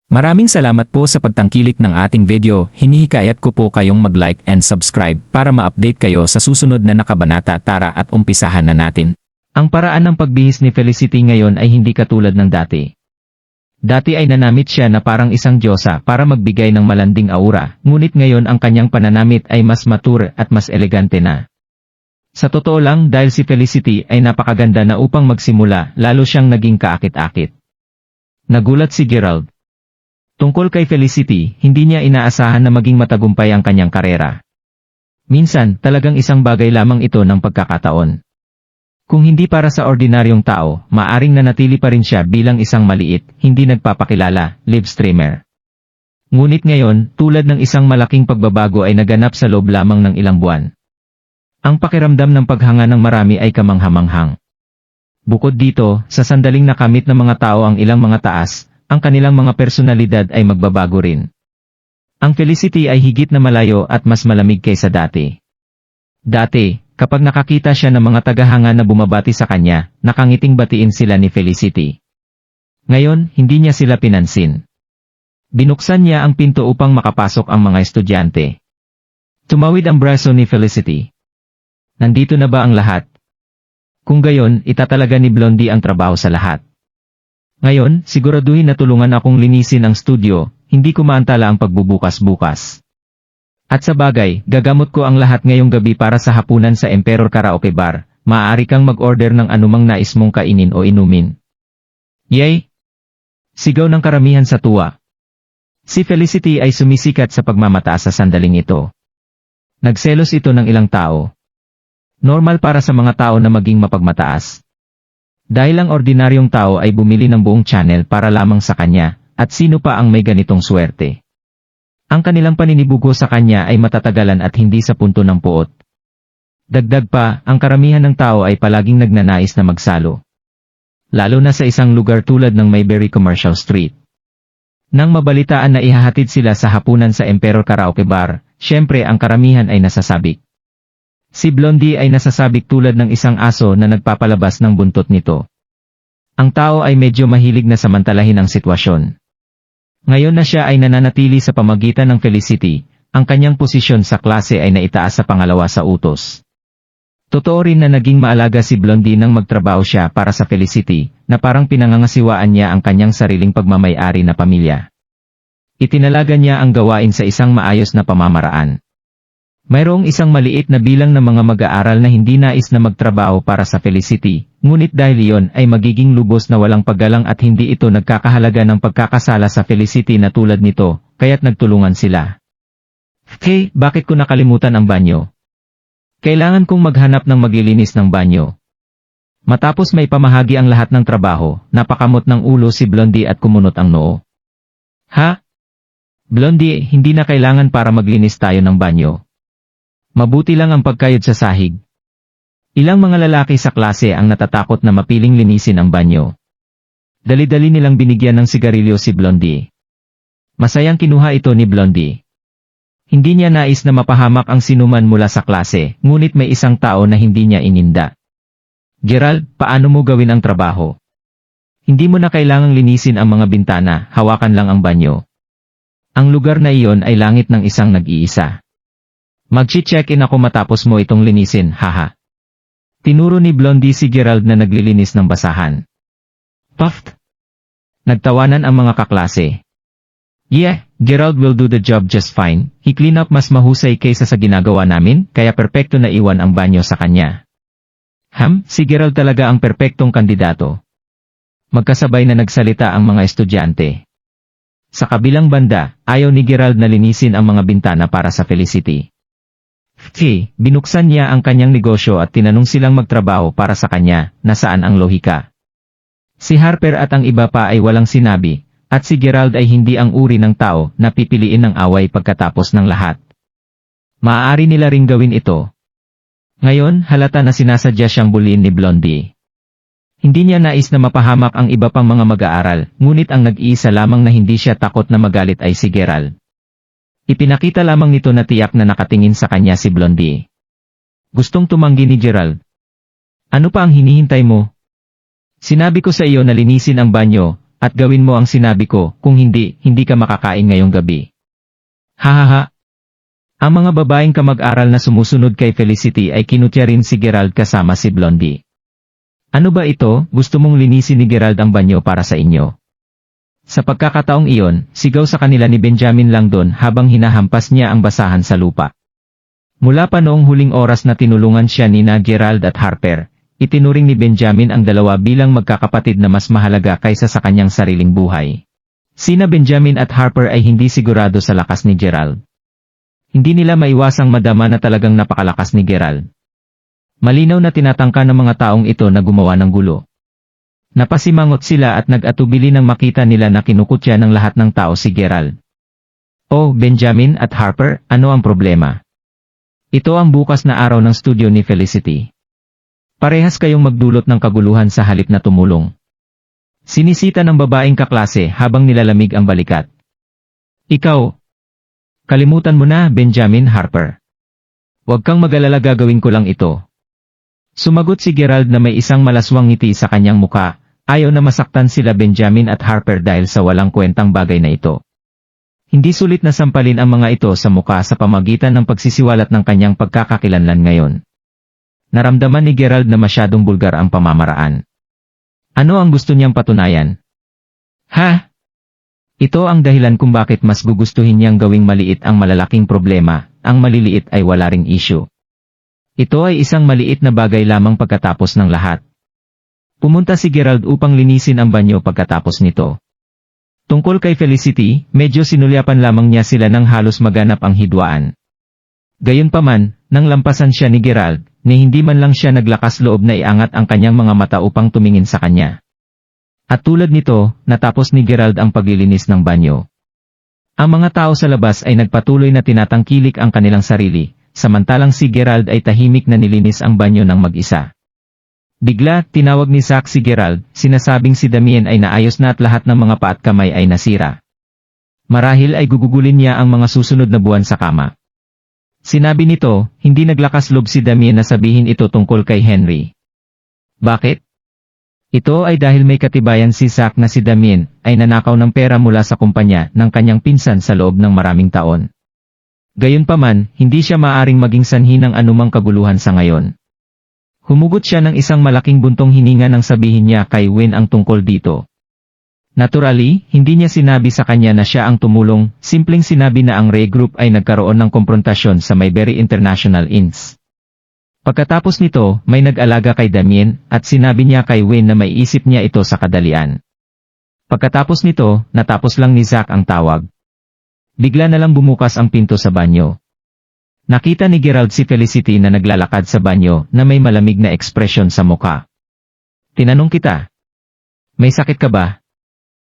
Maraming salamat po sa pagtangkilik ng ating video. Hinihikayat ko po kayong mag-like and subscribe para ma-update kayo sa susunod na nakabanata. Tara at umpisahan na natin. Ang paraan ng pagbihis ni Felicity ngayon ay hindi katulad ng dati. Dati ay nanamit siya na parang isang diyosa para magbigay ng malanding aura, ngunit ngayon ang kanyang pananamit ay mas mature at mas elegante na. Sa totoo lang, dahil si Felicity ay napakaganda na upang magsimula, lalo siyang naging kaakit-akit. Nagulat si Gerald. Tungkol kay Felicity, hindi niya inaasahan na maging matagumpay ang kanyang karera. Minsan, talagang isang bagay lamang ito ng pagkakataon. Kung hindi para sa ordinaryong tao, maaring nanatili pa rin siya bilang isang maliit, hindi nagpapakilala, live streamer. Ngunit ngayon, tulad ng isang malaking pagbabago ay naganap sa loob lamang ng ilang buwan. Ang pakiramdam ng paghanga ng marami ay kamanghamanghang. Bukod dito, sa sandaling nakamit ng mga tao ang ilang mga taas, ang kanilang mga personalidad ay magbabago rin. Ang Felicity ay higit na malayo at mas malamig kaysa dati. Dati, kapag nakakita siya ng mga tagahanga na bumabati sa kanya, nakangiting batiin sila ni Felicity. Ngayon, hindi niya sila pinansin. Binuksan niya ang pinto upang makapasok ang mga estudyante. Tumawid ang braso ni Felicity. Nandito na ba ang lahat? Kung gayon, itatalaga ni Blondie ang trabaho sa lahat. Ngayon, siguraduhin na tulungan akong linisin ang studio, hindi ko maantala ang pagbubukas-bukas. At sa bagay, gagamot ko ang lahat ngayong gabi para sa hapunan sa Emperor Karaoke Bar, maaari kang mag-order ng anumang nais mong kainin o inumin. Yay! Sigaw ng karamihan sa tuwa. Si Felicity ay sumisikat sa pagmamataas sa sandaling ito. Nagselos ito ng ilang tao. Normal para sa mga tao na maging mapagmataas. Dahil ang ordinaryong tao ay bumili ng buong channel para lamang sa kanya, at sino pa ang may ganitong swerte. Ang kanilang paninibugo sa kanya ay matatagalan at hindi sa punto ng puot. Dagdag pa, ang karamihan ng tao ay palaging nagnanais na magsalo. Lalo na sa isang lugar tulad ng Mayberry Commercial Street. Nang mabalitaan na ihahatid sila sa hapunan sa Emperor Karaoke Bar, syempre ang karamihan ay nasasabik. Si Blondie ay nasasabik tulad ng isang aso na nagpapalabas ng buntot nito. Ang tao ay medyo mahilig na samantalahin ang sitwasyon. Ngayon na siya ay nananatili sa pamagitan ng Felicity, ang kanyang posisyon sa klase ay naitaas sa pangalawa sa utos. Totoo rin na naging maalaga si Blondie nang magtrabaho siya para sa Felicity, na parang pinangangasiwaan niya ang kanyang sariling pagmamay-ari na pamilya. Itinalaga niya ang gawain sa isang maayos na pamamaraan. Mayroong isang maliit na bilang ng mga mag-aaral na hindi nais na magtrabaho para sa Felicity, ngunit dahil iyon ay magiging lubos na walang paggalang at hindi ito nagkakahalaga ng pagkakasala sa Felicity na tulad nito, kaya't nagtulungan sila. Hey, bakit ko nakalimutan ang banyo? Kailangan kong maghanap ng maglilinis ng banyo. Matapos may pamahagi ang lahat ng trabaho, napakamot ng ulo si Blondie at kumunot ang noo. Ha? Blondie, hindi na kailangan para maglinis tayo ng banyo. Mabuti lang ang pagkayod sa sahig. Ilang mga lalaki sa klase ang natatakot na mapiling linisin ang banyo. Dali-dali nilang binigyan ng sigarilyo si Blondie. Masayang kinuha ito ni Blondie. Hindi niya nais na mapahamak ang sinuman mula sa klase, ngunit may isang tao na hindi niya ininda. Gerald, paano mo gawin ang trabaho? Hindi mo na kailangang linisin ang mga bintana, hawakan lang ang banyo. Ang lugar na iyon ay langit ng isang nag-iisa. Mag-check-in ako matapos mo itong linisin, haha. Tinuro ni Blondie si Gerald na naglilinis ng basahan. Puffed. Nagtawanan ang mga kaklase. Yeah, Gerald will do the job just fine. He clean up mas mahusay kaysa sa ginagawa namin, kaya perpekto na iwan ang banyo sa kanya. Si Gerald talaga ang perpektong kandidato. Magkasabay na nagsalita ang mga estudyante. Sa kabilang banda, ayaw ni Gerald na linisin ang mga bintana para sa Felicity. Binuksan niya ang kanyang negosyo at tinanong silang magtrabaho para sa kanya, nasaan ang lohika. Si Harper at ang iba pa ay walang sinabi, at si Gerald ay hindi ang uri ng tao na pipiliin ng away pagkatapos ng lahat. Maaari nila ring gawin ito. Ngayon, halata na sinasadya siyang buliin ni Blondie. Hindi niya nais na mapahamak ang iba pang mga mag-aaral, ngunit ang nag-iisa lamang na hindi siya takot na magalit ay si Gerald. Ipinakita lamang nito na tiyak na nakatingin sa kanya si Blondie. Gustong tumanggi ni Gerald. Ano pa ang hinihintay mo? Sinabi ko sa iyo na linisin ang banyo, at gawin mo ang sinabi ko, kung hindi, hindi ka makakain ngayong gabi. Hahaha. Ang mga babaeng kamag-aral na sumusunod kay Felicity ay kinutya rin si Gerald kasama si Blondie. Ano ba ito, gusto mong linisin ni Gerald ang banyo para sa inyo? Sa pagkakataong iyon, sigaw sa kanila ni Benjamin Langdon habang hinahampas niya ang basahan sa lupa. Mula pa noong huling oras na tinulungan siya ni Gerald at Harper, itinuring ni Benjamin ang dalawa bilang magkakapatid na mas mahalaga kaysa sa kanyang sariling buhay. Sina Benjamin at Harper ay hindi sigurado sa lakas ni Gerald. Hindi nila maiwasang madama na talagang napakalakas ni Gerald. Malinaw na tinatangka ng mga taong ito na gumawa ng gulo. Napasimangot sila at nag-atubili nang makita nila na kinukutya ng lahat ng tao si Gerald. Oh, Benjamin at Harper, ano ang problema? Ito ang bukas na araw ng studio ni Felicity. Parehas kayong magdulot ng kaguluhan sa halip na tumulong. Sinisita ng babaeng kaklase habang nilalamig ang balikat. Ikaw. Kalimutan mo na, Benjamin Harper. Huwag kang mag-alala, gagawin ko lang ito. Sumagot si Gerald na may isang malaswang ngiti sa kanyang muka, ayaw na masaktan sila Benjamin at Harper dahil sa walang kwentang bagay na ito. Hindi sulit na sampalin ang mga ito sa muka sa pamagitan ng pagsisiwalat ng kanyang pagkakakilanlan ngayon. Naramdaman ni Gerald na masyadong bulgar ang pamamaraan. Ano ang gusto niyang patunayan? Ha? Ito ang dahilan kung bakit mas gugustuhin niyang gawing maliit ang malalaking problema, ang maliliit ay wala ring issue. Ito ay isang maliit na bagay lamang pagkatapos ng lahat. Pumunta si Gerald upang linisin ang banyo pagkatapos nito. Tungkol kay Felicity, medyo sinulyapan lamang niya sila nang halos maganap ang hidwaan. Gayunpaman, nang lampasan siya ni Gerald, ni hindi man lang siya naglakas loob na iangat ang kanyang mga mata upang tumingin sa kanya. At tulad nito, natapos ni Gerald ang paglilinis ng banyo. Ang mga tao sa labas ay nagpatuloy na tinatangkilik ang kanilang sarili, samantalang si Gerald ay tahimik na nilinis ang banyo ng mag-isa. Bigla, tinawag ni Zach si Gerald, sinasabing si Damien ay naayos na at lahat ng mga paa at kamay ay nasira. Marahil ay gugugulin niya ang mga susunod na buwan sa kama. Sinabi nito, hindi naglakas loob si Damien na sabihin ito tungkol kay Henry. Bakit? Ito ay dahil may katibayan si Zach na si Damien ay nanakaw ng pera mula sa kumpanya ng kanyang pinsan sa loob ng maraming taon. Gayunpaman, hindi siya maaring maging sanhi ng anumang kaguluhan sa ngayon. Humugot siya ng isang malaking buntong hininga nang sabihin niya kay Win ang tungkol dito. Naturally, hindi niya sinabi sa kanya na siya ang tumulong, simpleng sinabi na ang Ray Group ay nagkaroon ng komprontasyon sa Mayberry International Inc. Pagkatapos nito, may nag-alaga kay Damien, at sinabi niya kay Win na may isip niya ito sa kadalian. Pagkatapos nito, natapos lang ni Zach ang tawag. Bigla na lang bumukas ang pinto sa banyo. Nakita ni Gerald si Felicity na naglalakad sa banyo na may malamig na ekspresyon sa muka. Tinanong kita. May sakit ka ba?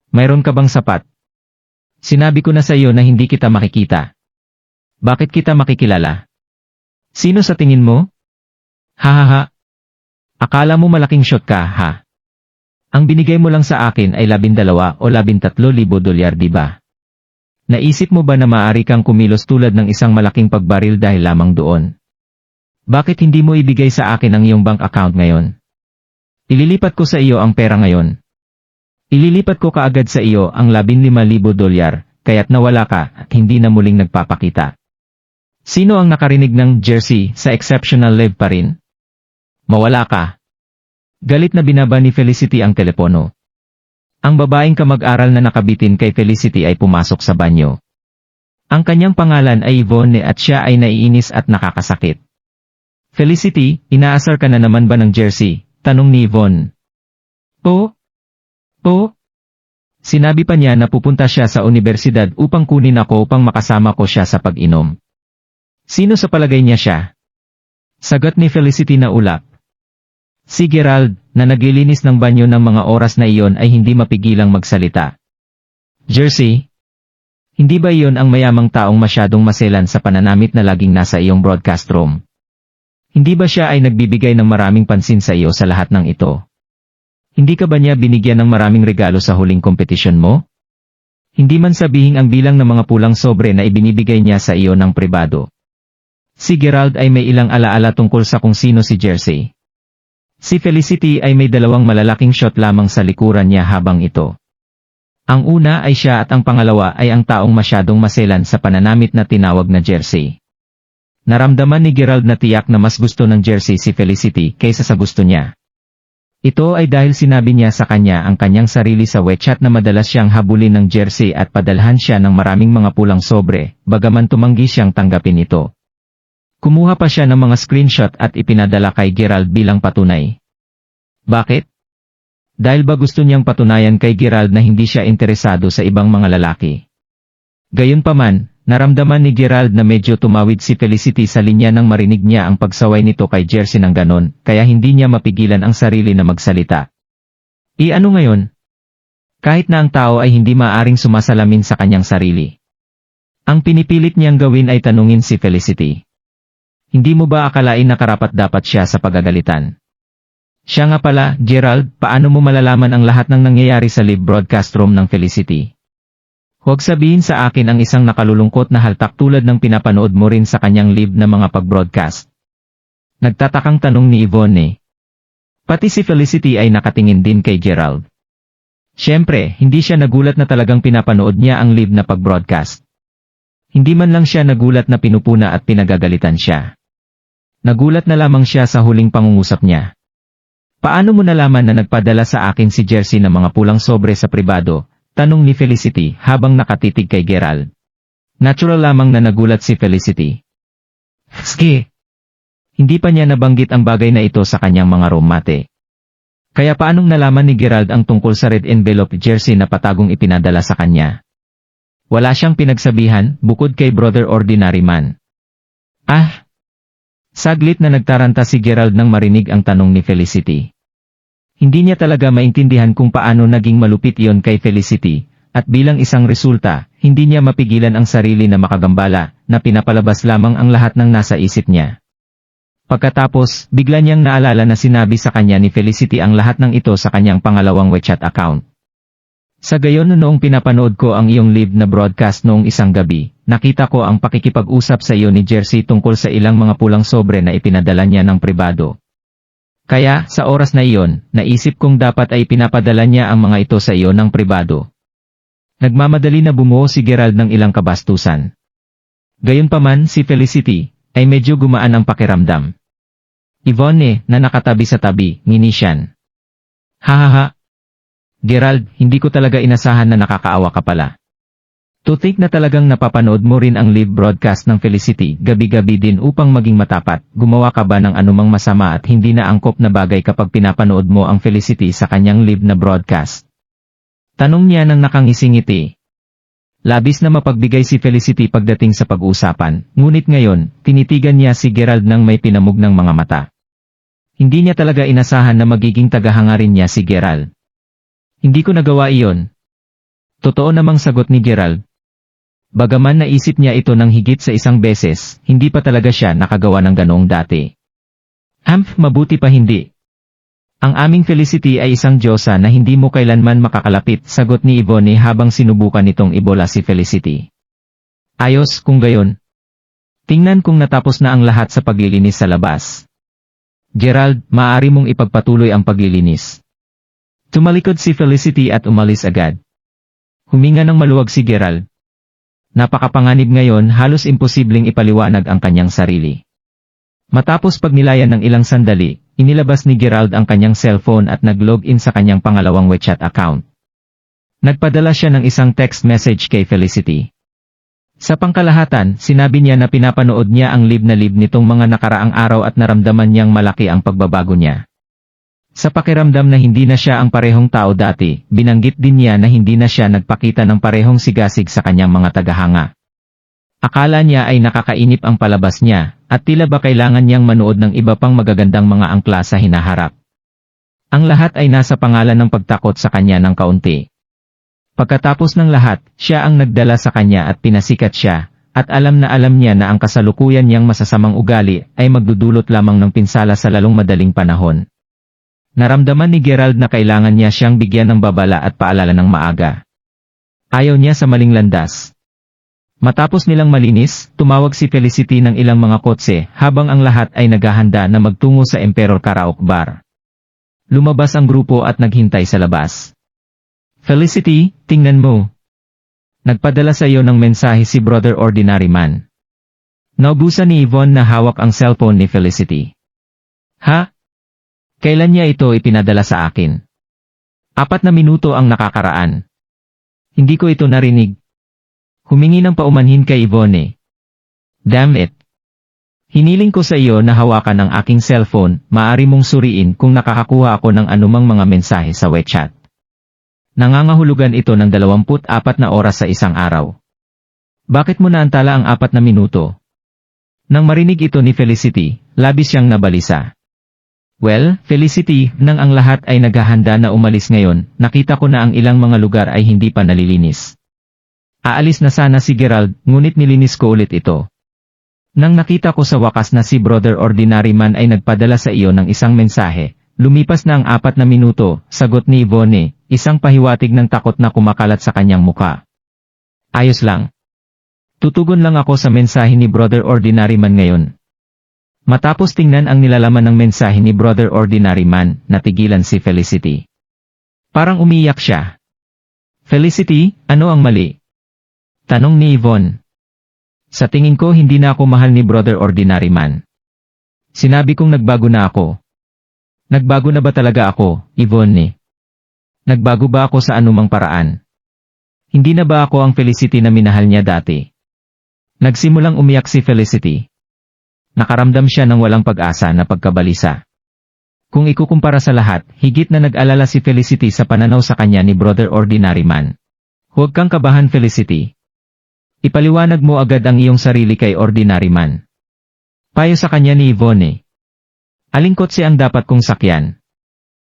Mayroon ka bang sapat? Sinabi ko na sa iyo na hindi kita makikita. Bakit kita makikilala? Sino sa tingin mo? Hahaha. Akala mo malaking shot ka, ha? Ang binigay mo lang sa akin ay 12 o 13,000 dolyar, di ba? Naisip mo ba na maaari kang kumilos tulad ng isang malaking pagbaril dahil lamang doon? Bakit hindi mo ibigay sa akin ang iyong bank account ngayon? Ililipat ko sa iyo ang pera ngayon. Ililipat ko kaagad sa iyo ang 15,000 dolyar, kaya't nawala ka at hindi na muling nagpapakita. Sino ang nakarinig ng Jersey sa exceptional live pa rin? Mawala ka. Galit na binaba ni Felicity ang telepono. Ang babaeng kamag-aral na nakabitin kay Felicity ay pumasok sa banyo. Ang kanyang pangalan ay Yvonne at siya ay naiinis at nakakasakit. Felicity, inaasar ka na naman ba ng Jersey? Tanong ni Yvonne. Oo. Sinabi pa niya na pupunta siya sa universidad upang kunin ako upang makasama ko siya sa pag-inom. Sino sa palagay niya siya? Sagot ni Felicity na ulap. Si Gerald, na naglilinis ng banyo ng mga oras na iyon ay hindi mapigilang magsalita. Jersey? Hindi ba iyon ang mayamang taong masyadong maselan sa pananamit na laging nasa iyong broadcast room? Hindi ba siya ay nagbibigay ng maraming pansin sa iyo sa lahat ng ito? Hindi ka ba niya binigyan ng maraming regalo sa huling kompetisyon mo? Hindi man sabihing ang bilang ng mga pulang sobre na ibinibigay niya sa iyo ng pribado. Si Gerald ay may ilang alaala tungkol sa kung sino si Jersey. Si Felicity ay may 2 malalaking shot lamang sa likuran niya habang ito. Ang una ay siya at ang pangalawa ay ang taong masyadong maselan sa pananamit na tinawag na jersey. Naramdaman ni Gerald na tiyak na mas gusto ng jersey si Felicity kaysa sa gusto niya. Ito ay dahil sinabi niya sa kanya ang kanyang sarili sa WeChat na madalas siyang habulin ng jersey at padalhan siya ng maraming mga pulang sobre, bagaman tumanggi siyang tanggapin ito. Kumuha pa siya ng mga screenshot at ipinadala kay Gerald bilang patunay. Bakit? Dahil ba gusto niyang patunayan kay Gerald na hindi siya interesado sa ibang mga lalaki? Gayunpaman, naramdaman ni Gerald na medyo tumawid si Felicity sa linya nang marinig niya ang pagsaway nito kay Jersey ng ganon, kaya hindi niya mapigilan ang sarili na magsalita. Ano ngayon? Kahit na ang tao ay hindi maaring sumasalamin sa kanyang sarili. Ang pinipilit niyang gawin ay tanungin si Felicity. Hindi mo ba akalain na karapat-dapat siya sa pagagalitan? Siya nga pala, Gerald, paano mo malalaman ang lahat ng nangyayari sa live broadcast room ng Felicity? Huwag sabihin sa akin ang isang nakalulungkot na haltak tulad ng pinapanood mo rin sa kanyang live na mga pag-broadcast. Nagtatakang tanong ni Yvonne. Pati si Felicity ay nakatingin din kay Gerald. Siyempre, hindi siya nagulat na talagang pinapanood niya ang live na pag-broadcast. Hindi man lang siya nagulat na pinupuna at pinagagalitan siya. Nagulat na lamang siya sa huling pangungusap niya. Paano mo nalaman na nagpadala sa akin si Jersey ng mga pulang sobre sa pribado? Tanong ni Felicity habang nakatitig kay Gerald. Natural lamang na nagulat si Felicity. Ski! Hindi pa niya nabanggit ang bagay na ito sa kanyang mga roommate. Kaya paanong nalaman ni Gerald ang tungkol sa red envelope jersey na patagong ipinadala sa kanya? Wala siyang pinagsabihan bukod kay Brother Ordinary Man. Saglit na nagtaranta si Gerald nang marinig ang tanong ni Felicity. Hindi niya talaga maintindihan kung paano naging malupit iyon kay Felicity, at bilang isang resulta, hindi niya mapigilan ang sarili na makagambala, na pinapalabas lamang ang lahat ng nasa isip niya. Pagkatapos, bigla niyang naalala na sinabi sa kanya ni Felicity ang lahat ng ito sa kanyang pangalawang WeChat account. Sa gayon noong pinapanood ko ang iyong live na broadcast noong isang gabi, nakita ko ang pakikipag-usap sa iyo ni Jersey tungkol sa ilang mga pulang sobre na ipinadala niya ng pribado. Kaya, sa oras na iyon, naisip kong dapat ay pinapadala niya ang mga ito sa iyo ng pribado. Nagmamadali na bumuo si Gerald ng ilang kabastusan. Gayunpaman si Felicity, ay medyo gumaan ang pakiramdam. Yvonne, na nakatabi sa tabi, nginisyan. Hahaha. Gerald, hindi ko talaga inasahan na nakakaawa ka pala. To think na talagang napapanood mo rin ang live broadcast ng Felicity gabi-gabi din upang maging matapat, gumawa ka ba ng anumang masama at hindi na angkop na bagay kapag pinapanood mo ang Felicity sa kanyang live na broadcast? Tanong niya nang nakangising-ngiti. Labis na mapagbigay si Felicity pagdating sa pag-uusapan, ngunit ngayon, tinitigan niya si Gerald nang may pinamug ng mga mata. Hindi niya talaga inasahan na magiging tagahanga rin niya si Gerald. Hindi ko nagawa iyon. Totoo namang sagot ni Gerald. Bagaman naisip niya ito ng higit sa isang beses, hindi pa talaga siya nakagawa ng ganoong dati. Mabuti pa hindi. Ang aming Felicity ay isang diyosa na hindi mo kailanman makakalapit, sagot ni Yvonne habang sinubukan nitong ibola si Felicity. Ayos kung gayon. Tingnan kung natapos na ang lahat sa paglilinis sa labas. Gerald, maaari mong ipagpatuloy ang paglilinis. Tumalikod si Felicity at umalis agad. Huminga ng maluwag si Gerald. Napakapanganib ngayon, halos imposibleng ipaliwanag ang kanyang sarili. Matapos pagnilayan ng ilang sandali, inilabas ni Gerald ang kanyang cellphone at nag-login sa kanyang pangalawang WeChat account. Nagpadala siya ng isang text message kay Felicity. Sa pangkalahatan, sinabi niya na pinapanood niya ang live na live nitong mga nakaraang araw at naramdaman niyang malaki ang pagbabago niya. Sa pakiramdam na hindi na siya ang parehong tao dati, binanggit din niya na hindi na siya nagpakita ng parehong sigasig sa kanyang mga tagahanga. Akala niya ay nakakainip ang palabas niya, at tila ba kailangan niyang manood ng iba pang magagandang mga angkla sa hinaharap. Ang lahat ay nasa pangalan ng pagtakot sa kanya ng kaunti. Pagkatapos ng lahat, siya ang nagdala sa kanya at pinasikat siya, at alam niya na ang kasalukuyan niyang masasamang ugali ay magdudulot lamang ng pinsala sa lalong madaling panahon. Naramdaman ni Gerald na kailangan niya siyang bigyan ng babala at paalala ng maaga. Ayaw niya sa maling landas. Matapos nilang malinis, tumawag si Felicity ng ilang mga kotse habang ang lahat ay naghahanda na magtungo sa Emperor Karaoke Bar. Lumabas ang grupo at naghintay sa labas. Felicity, tingnan mo. Nagpadala sa iyo ng mensahe si Brother Ordinary Man. Naubusan ni Yvonne na hawak ang cellphone ni Felicity. Ha? Kailan niya ito ipinadala sa akin? 4 na minuto ang nakakaraan. Hindi ko ito narinig. Humingi ng paumanhin kay Yvonne. Damn it. Hiniling ko sa iyo na hawakan ang aking cellphone, maaari mong suriin kung nakakakuha ako ng anumang mga mensahe sa WeChat. Nangangahulugan ito ng 24 na oras sa isang araw. Bakit mo naantala ang 4 na minuto? Nang marinig ito ni Felicity, labis siyang nabalisa. Well, Felicity, nang ang lahat ay naghahanda na umalis ngayon, nakita ko na ang ilang mga lugar ay hindi pa nalilinis. Aalis na sana si Gerald, ngunit nilinis ko ulit ito. Nang nakita ko sa wakas na si Brother Ordinary Man ay nagpadala sa iyo ng isang mensahe, lumipas na ang 4 na minuto, sagot ni Yvonne, isang pahiwatig ng takot na kumakalat sa kanyang muka. Ayos lang. Tutugon lang ako sa mensahe ni Brother Ordinary Man ngayon. Matapos tingnan ang nilalaman ng mensahe ni Brother Ordinary Man, natigilan si Felicity. Parang umiyak siya. Felicity, ano ang mali? Tanong ni Yvonne. Sa tingin ko hindi na ako mahal ni Brother Ordinary Man. Sinabi kong nagbago na ako. Nagbago na ba talaga ako, Yvonne? Nagbago ba ako sa anumang paraan? Hindi na ba ako ang Felicity na minahal niya dati? Nagsimulang umiyak si Felicity. Nakaramdam siya ng walang pag-asa na pagkabalisa. Kung ikukumpara sa lahat, higit na nag-alala si Felicity sa pananaw sa kanya ni Brother Ordinary Man. Huwag kang kabahan, Felicity. Ipaliwanag mo agad ang iyong sarili kay Ordinary Man. Payo sa kanya ni Yvonne. Aling kotse ang dapat kong sakyan?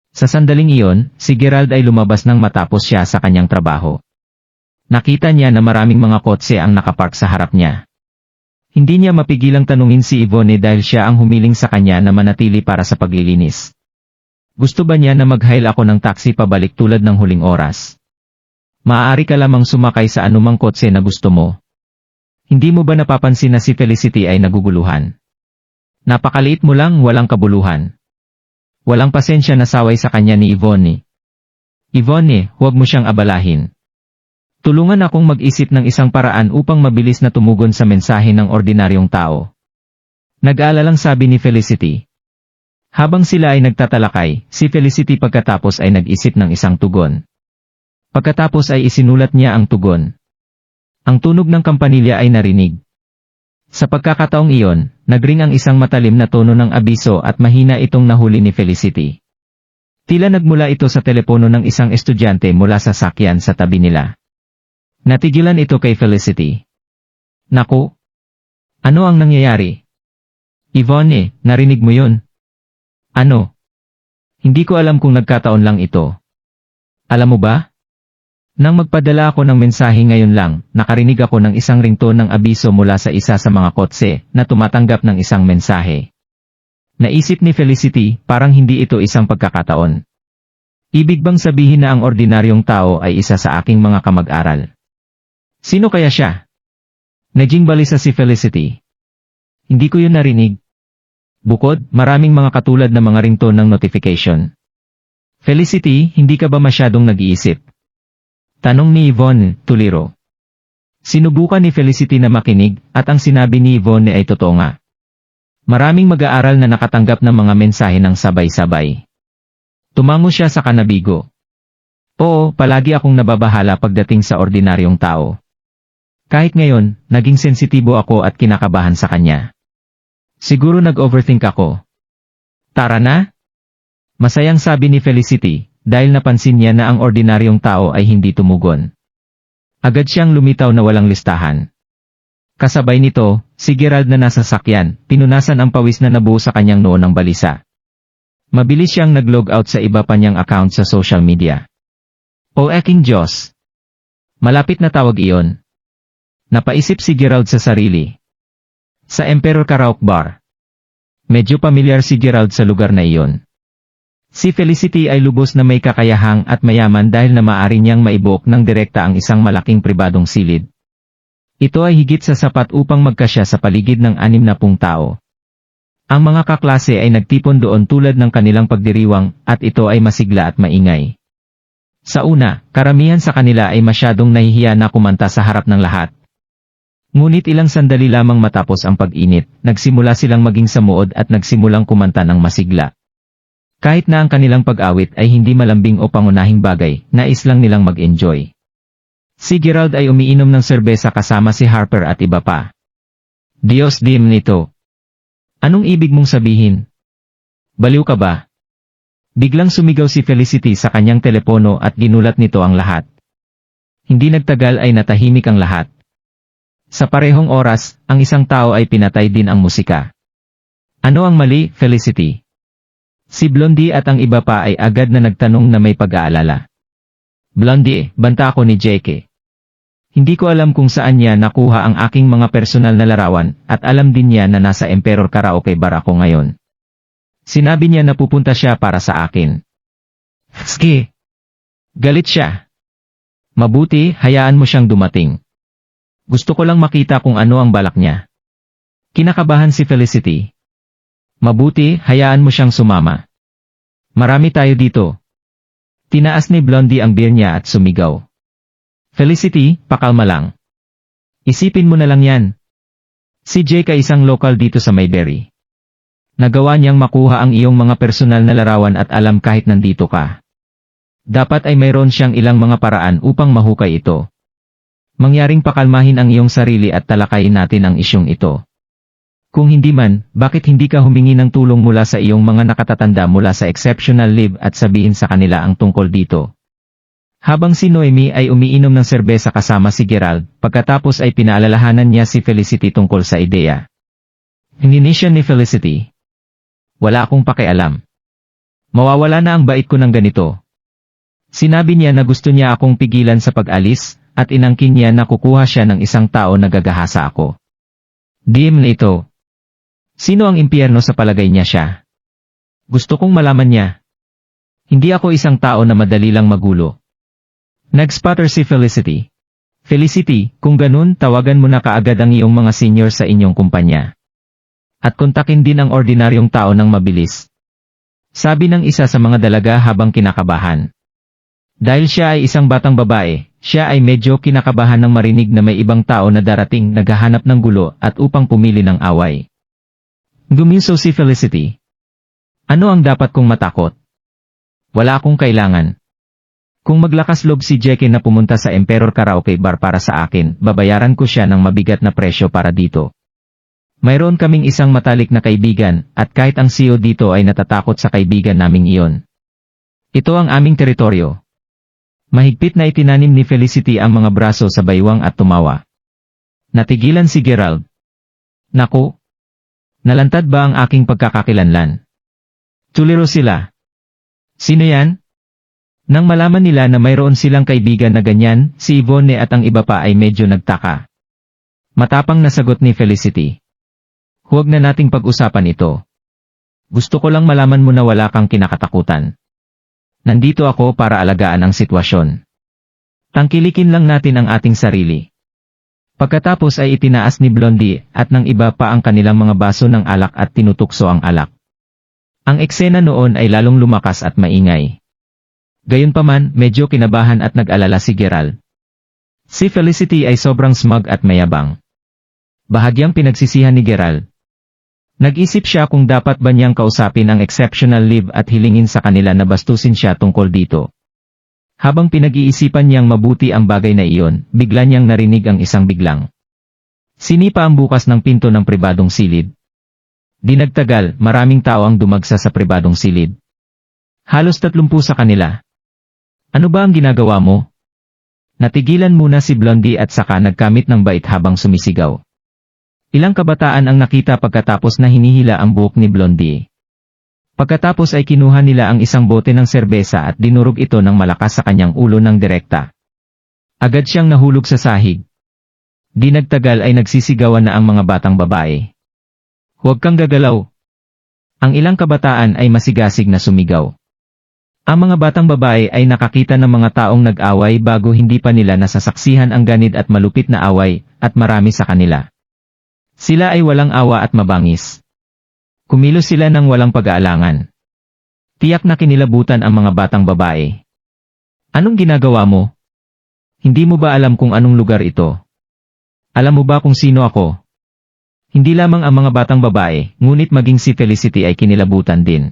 Sa sandaling iyon, si Gerald ay lumabas nang matapos siya sa kanyang trabaho. Nakita niya na maraming mga kotse ang nakapark sa harap niya. Hindi niya mapigilang tanungin si Yvonne dahil siya ang humiling sa kanya na manatili para sa paglilinis. Gusto ba niya na mag-hail ako ng taxi pabalik tulad ng huling oras? Maaari ka lamang sumakay sa anumang kotse na gusto mo. Hindi mo ba napapansin na si Felicity ay naguguluhan? Napakaliit mo lang, walang kabuluhan. Walang pasensya na saway sa kanya ni Yvonne. Yvonne, huwag mo siyang abalahin. Tulungan akong mag-isip ng isang paraan upang mabilis na tumugon sa mensahe ng ordinaryong tao. Nag-aalalang sabi ni Felicity. Habang sila ay nagtatalakay, si Felicity pagkatapos ay nag-isip ng isang tugon. Pagkatapos ay isinulat niya ang tugon. Ang tunog ng kampanilya ay narinig. Sa pagkakataong iyon, nagring ang isang matalim na tono ng abiso at mahina itong nahuli ni Felicity. Tila nagmula ito sa telepono ng isang estudyante mula sa sakyan sa tabi nila. Natigilan ito kay Felicity. Naku! Ano ang nangyayari? Yvonne, narinig mo yun? Ano? Hindi ko alam kung nagkataon lang ito. Alam mo ba? Nang magpadala ako ng mensahe ngayon lang, nakarinig ako ng isang ringtone ng abiso mula sa isa sa mga kotse na tumatanggap ng isang mensahe. Naisip ni Felicity, parang hindi ito isang pagkakataon. Ibig bang sabihin na ang ordinaryong tao ay isa sa aking mga kamag-aral? Sino kaya siya? Naging balisa si Felicity. Hindi ko yun narinig. Bukod, maraming mga katulad na mga ringtone ng notification. Felicity, hindi ka ba masyadong nag-iisip? Tanong ni Yvonne, tuliro. Sinubukan ni Felicity na makinig, at ang sinabi ni Yvonne ay totoo nga. Maraming mag-aaral na nakatanggap ng mga mensahe ng sabay-sabay. Tumango siya sa kanabigo. Oo, palagi akong nababahala pagdating sa ordinaryong tao. Kahit ngayon, naging sensitibo ako at kinakabahan sa kanya. Siguro nag-overthink ako. Tara na? Masayang sabi ni Felicity, dahil napansin niya na ang ordinaryong tao ay hindi tumugon. Agad siyang lumitaw na walang listahan. Kasabay nito, si Gerald na nasa sakyan, pinunasan ang pawis na nabuo sa kanyang noo ng balisa. Mabilis siyang nag-log out sa iba pa niyang account sa social media. O eking Diyos! Malapit na tawag iyon. Napaisip si Gerald sa sarili. Sa Emperor Karaoke Bar. Medyo pamilyar si Gerald sa lugar na iyon. Si Felicity ay lubos na may kakayahang at mayaman dahil na maaari niyang maibuok ng direkta ang isang malaking pribadong silid. Ito ay higit sa sapat upang magkasya sa paligid ng 60 tao. Ang mga kaklase ay nagtipon doon tulad ng kanilang pagdiriwang, at ito ay masigla at maingay. Sa una, karamihan sa kanila ay masyadong nahihiya na kumanta sa harap ng lahat. Ngunit ilang sandali lamang matapos ang pag-init, nagsimula silang maging samuod at nagsimulang kumanta ng masigla. Kahit na ang kanilang pag-awit ay hindi malambing o pangunahing bagay, nais lang nilang mag-enjoy. Si Gerald ay umiinom ng serbesa kasama si Harper at iba pa. Diyos dim nito. Anong ibig mong sabihin? Baliw ka ba? Biglang sumigaw si Felicity sa kanyang telepono at ginulat nito ang lahat. Hindi nagtagal ay natahimik ang lahat. Sa parehong oras, ang isang tao ay pinatay din ang musika. Ano ang mali, Felicity? Si Blondie at ang iba pa ay agad na nagtanong na may pag-aalala. Blondie, banta ako ni JK. Hindi ko alam kung saan niya nakuha ang aking mga personal na larawan, at alam din niya na nasa Emperor Karaoke Bar ako ngayon. Sinabi niya na pupunta siya para sa akin. Ski! Galit siya. Mabuti, hayaan mo siyang dumating. Gusto ko lang makita kung ano ang balak niya. Kinakabahan si Felicity. Mabuti, hayaan mo siyang sumama. Marami tayo dito. Tinaas ni Blondie ang beer niya at sumigaw. Felicity, pakalma lang. Isipin mo na lang yan. Si Jake ay isang local dito sa Mayberry. Nagawa niyang makuha ang iyong mga personal na larawan at alam kahit nandito ka. Dapat ay mayroon siyang ilang mga paraan upang mahukay ito. Mangyaring pakalmahin ang iyong sarili at talakayin natin ang isyong ito. Kung hindi man, bakit hindi ka humingi ng tulong mula sa iyong mga nakatatanda mula sa exceptional leave at sabihin sa kanila ang tungkol dito? Habang si Noemi ay umiinom ng serbesa kasama si Gerald, pagkatapos ay pinaalalahanan niya si Felicity tungkol sa ideya. Hindi siya ni Felicity. Wala akong pakialam. Mawawala na ang bait ko ng ganito. Sinabi niya na gusto niya akong pigilan sa pag-alis, at inangkin niya na kukuha siya ng isang tao na gagahasa ako. Dim na ito. Sino ang impyerno sa palagay niya siya? Gusto kong malaman niya. Hindi ako isang tao na madali lang magulo. Nag-sputter si Felicity. Felicity, kung ganun tawagan mo na kaagad ang iyong mga senior sa inyong kumpanya. At kontakin din ang ordinaryong tao ng mabilis. Sabi ng isa sa mga dalaga habang kinakabahan. Dahil siya ay isang batang babae, siya ay medyo kinakabahan nang marinig na may ibang tao na darating naghahanap ng gulo at upang pumili ng away. Guminso si Felicity. Ano ang dapat kong matakot? Wala akong kailangan. Kung maglakas loob si Jackie na pumunta sa Emperor Karaoke Bar para sa akin, babayaran ko siya ng mabigat na presyo para dito. Mayroon kaming isang matalik na kaibigan, at kahit ang CEO dito ay natatakot sa kaibigan naming iyon. Ito ang aming teritoryo. Mahigpit na itinanim ni Felicity ang mga braso sa baywang at tumawa. Natigilan si Gerald. Naku! Nalantad ba ang aking pagkakakilanlan? Tuliro sila. Sino yan? Nang malaman nila na mayroon silang kaibigan na ganyan, si Yvonne at ang iba pa ay medyo nagtaka. Matapang na sagot ni Felicity. Huwag na nating pag-usapan ito. Gusto ko lang malaman mo na wala kang kinakatakutan. Nandito ako para alagaan ang sitwasyon. Tangkilikin lang natin ang ating sarili. Pagkatapos ay itinaas ni Blondie at ng iba pa ang kanilang mga baso ng alak at tinutukso ang alak. Ang eksena noon ay lalong lumakas at maingay. Gayunpaman, medyo kinabahan at nag-alala si Gerald. Si Felicity ay sobrang smug at mayabang. Bahagyang pinagsisihan ni Gerald. Nag-isip siya kung dapat ba niyang kausapin ang exceptional leave at hilingin sa kanila na bastusin siya tungkol dito. Habang pinag-iisipan niyang mabuti ang bagay na iyon, bigla niyang narinig ang isang biglang. Sinipa ang bukas ng pinto ng pribadong silid. Di nagtagal, maraming tao ang dumagsa sa pribadong silid. Halos 30 sa kanila. Ano ba ang ginagawa mo? Natigilan muna si Blondie at saka nagkamit ng bait habang sumisigaw. Ilang kabataan ang nakita pagkatapos na hinihila ang buhok ni Blondie. Pagkatapos ay kinuha nila ang isang bote ng serbesa at dinurog ito ng malakas sa kanyang ulo ng direkta. Agad siyang nahulog sa sahig. Di nagtagal ay nagsisigawan na ang mga batang babae. Huwag kang gagalaw. Ang ilang kabataan ay masigasig na sumigaw. Ang mga batang babae ay nakakita ng mga taong nag-away bago hindi pa nila nasasaksihan ang ganid at malupit na away, at marami sa kanila. Sila ay walang awa at mabangis. Kumilos sila ng walang pag-aalangan. Tiyak na kinilabutan ang mga batang babae. Anong ginagawa mo? Hindi mo ba alam kung anong lugar ito? Alam mo ba kung sino ako? Hindi lamang ang mga batang babae, ngunit maging si Felicity ay kinilabutan din.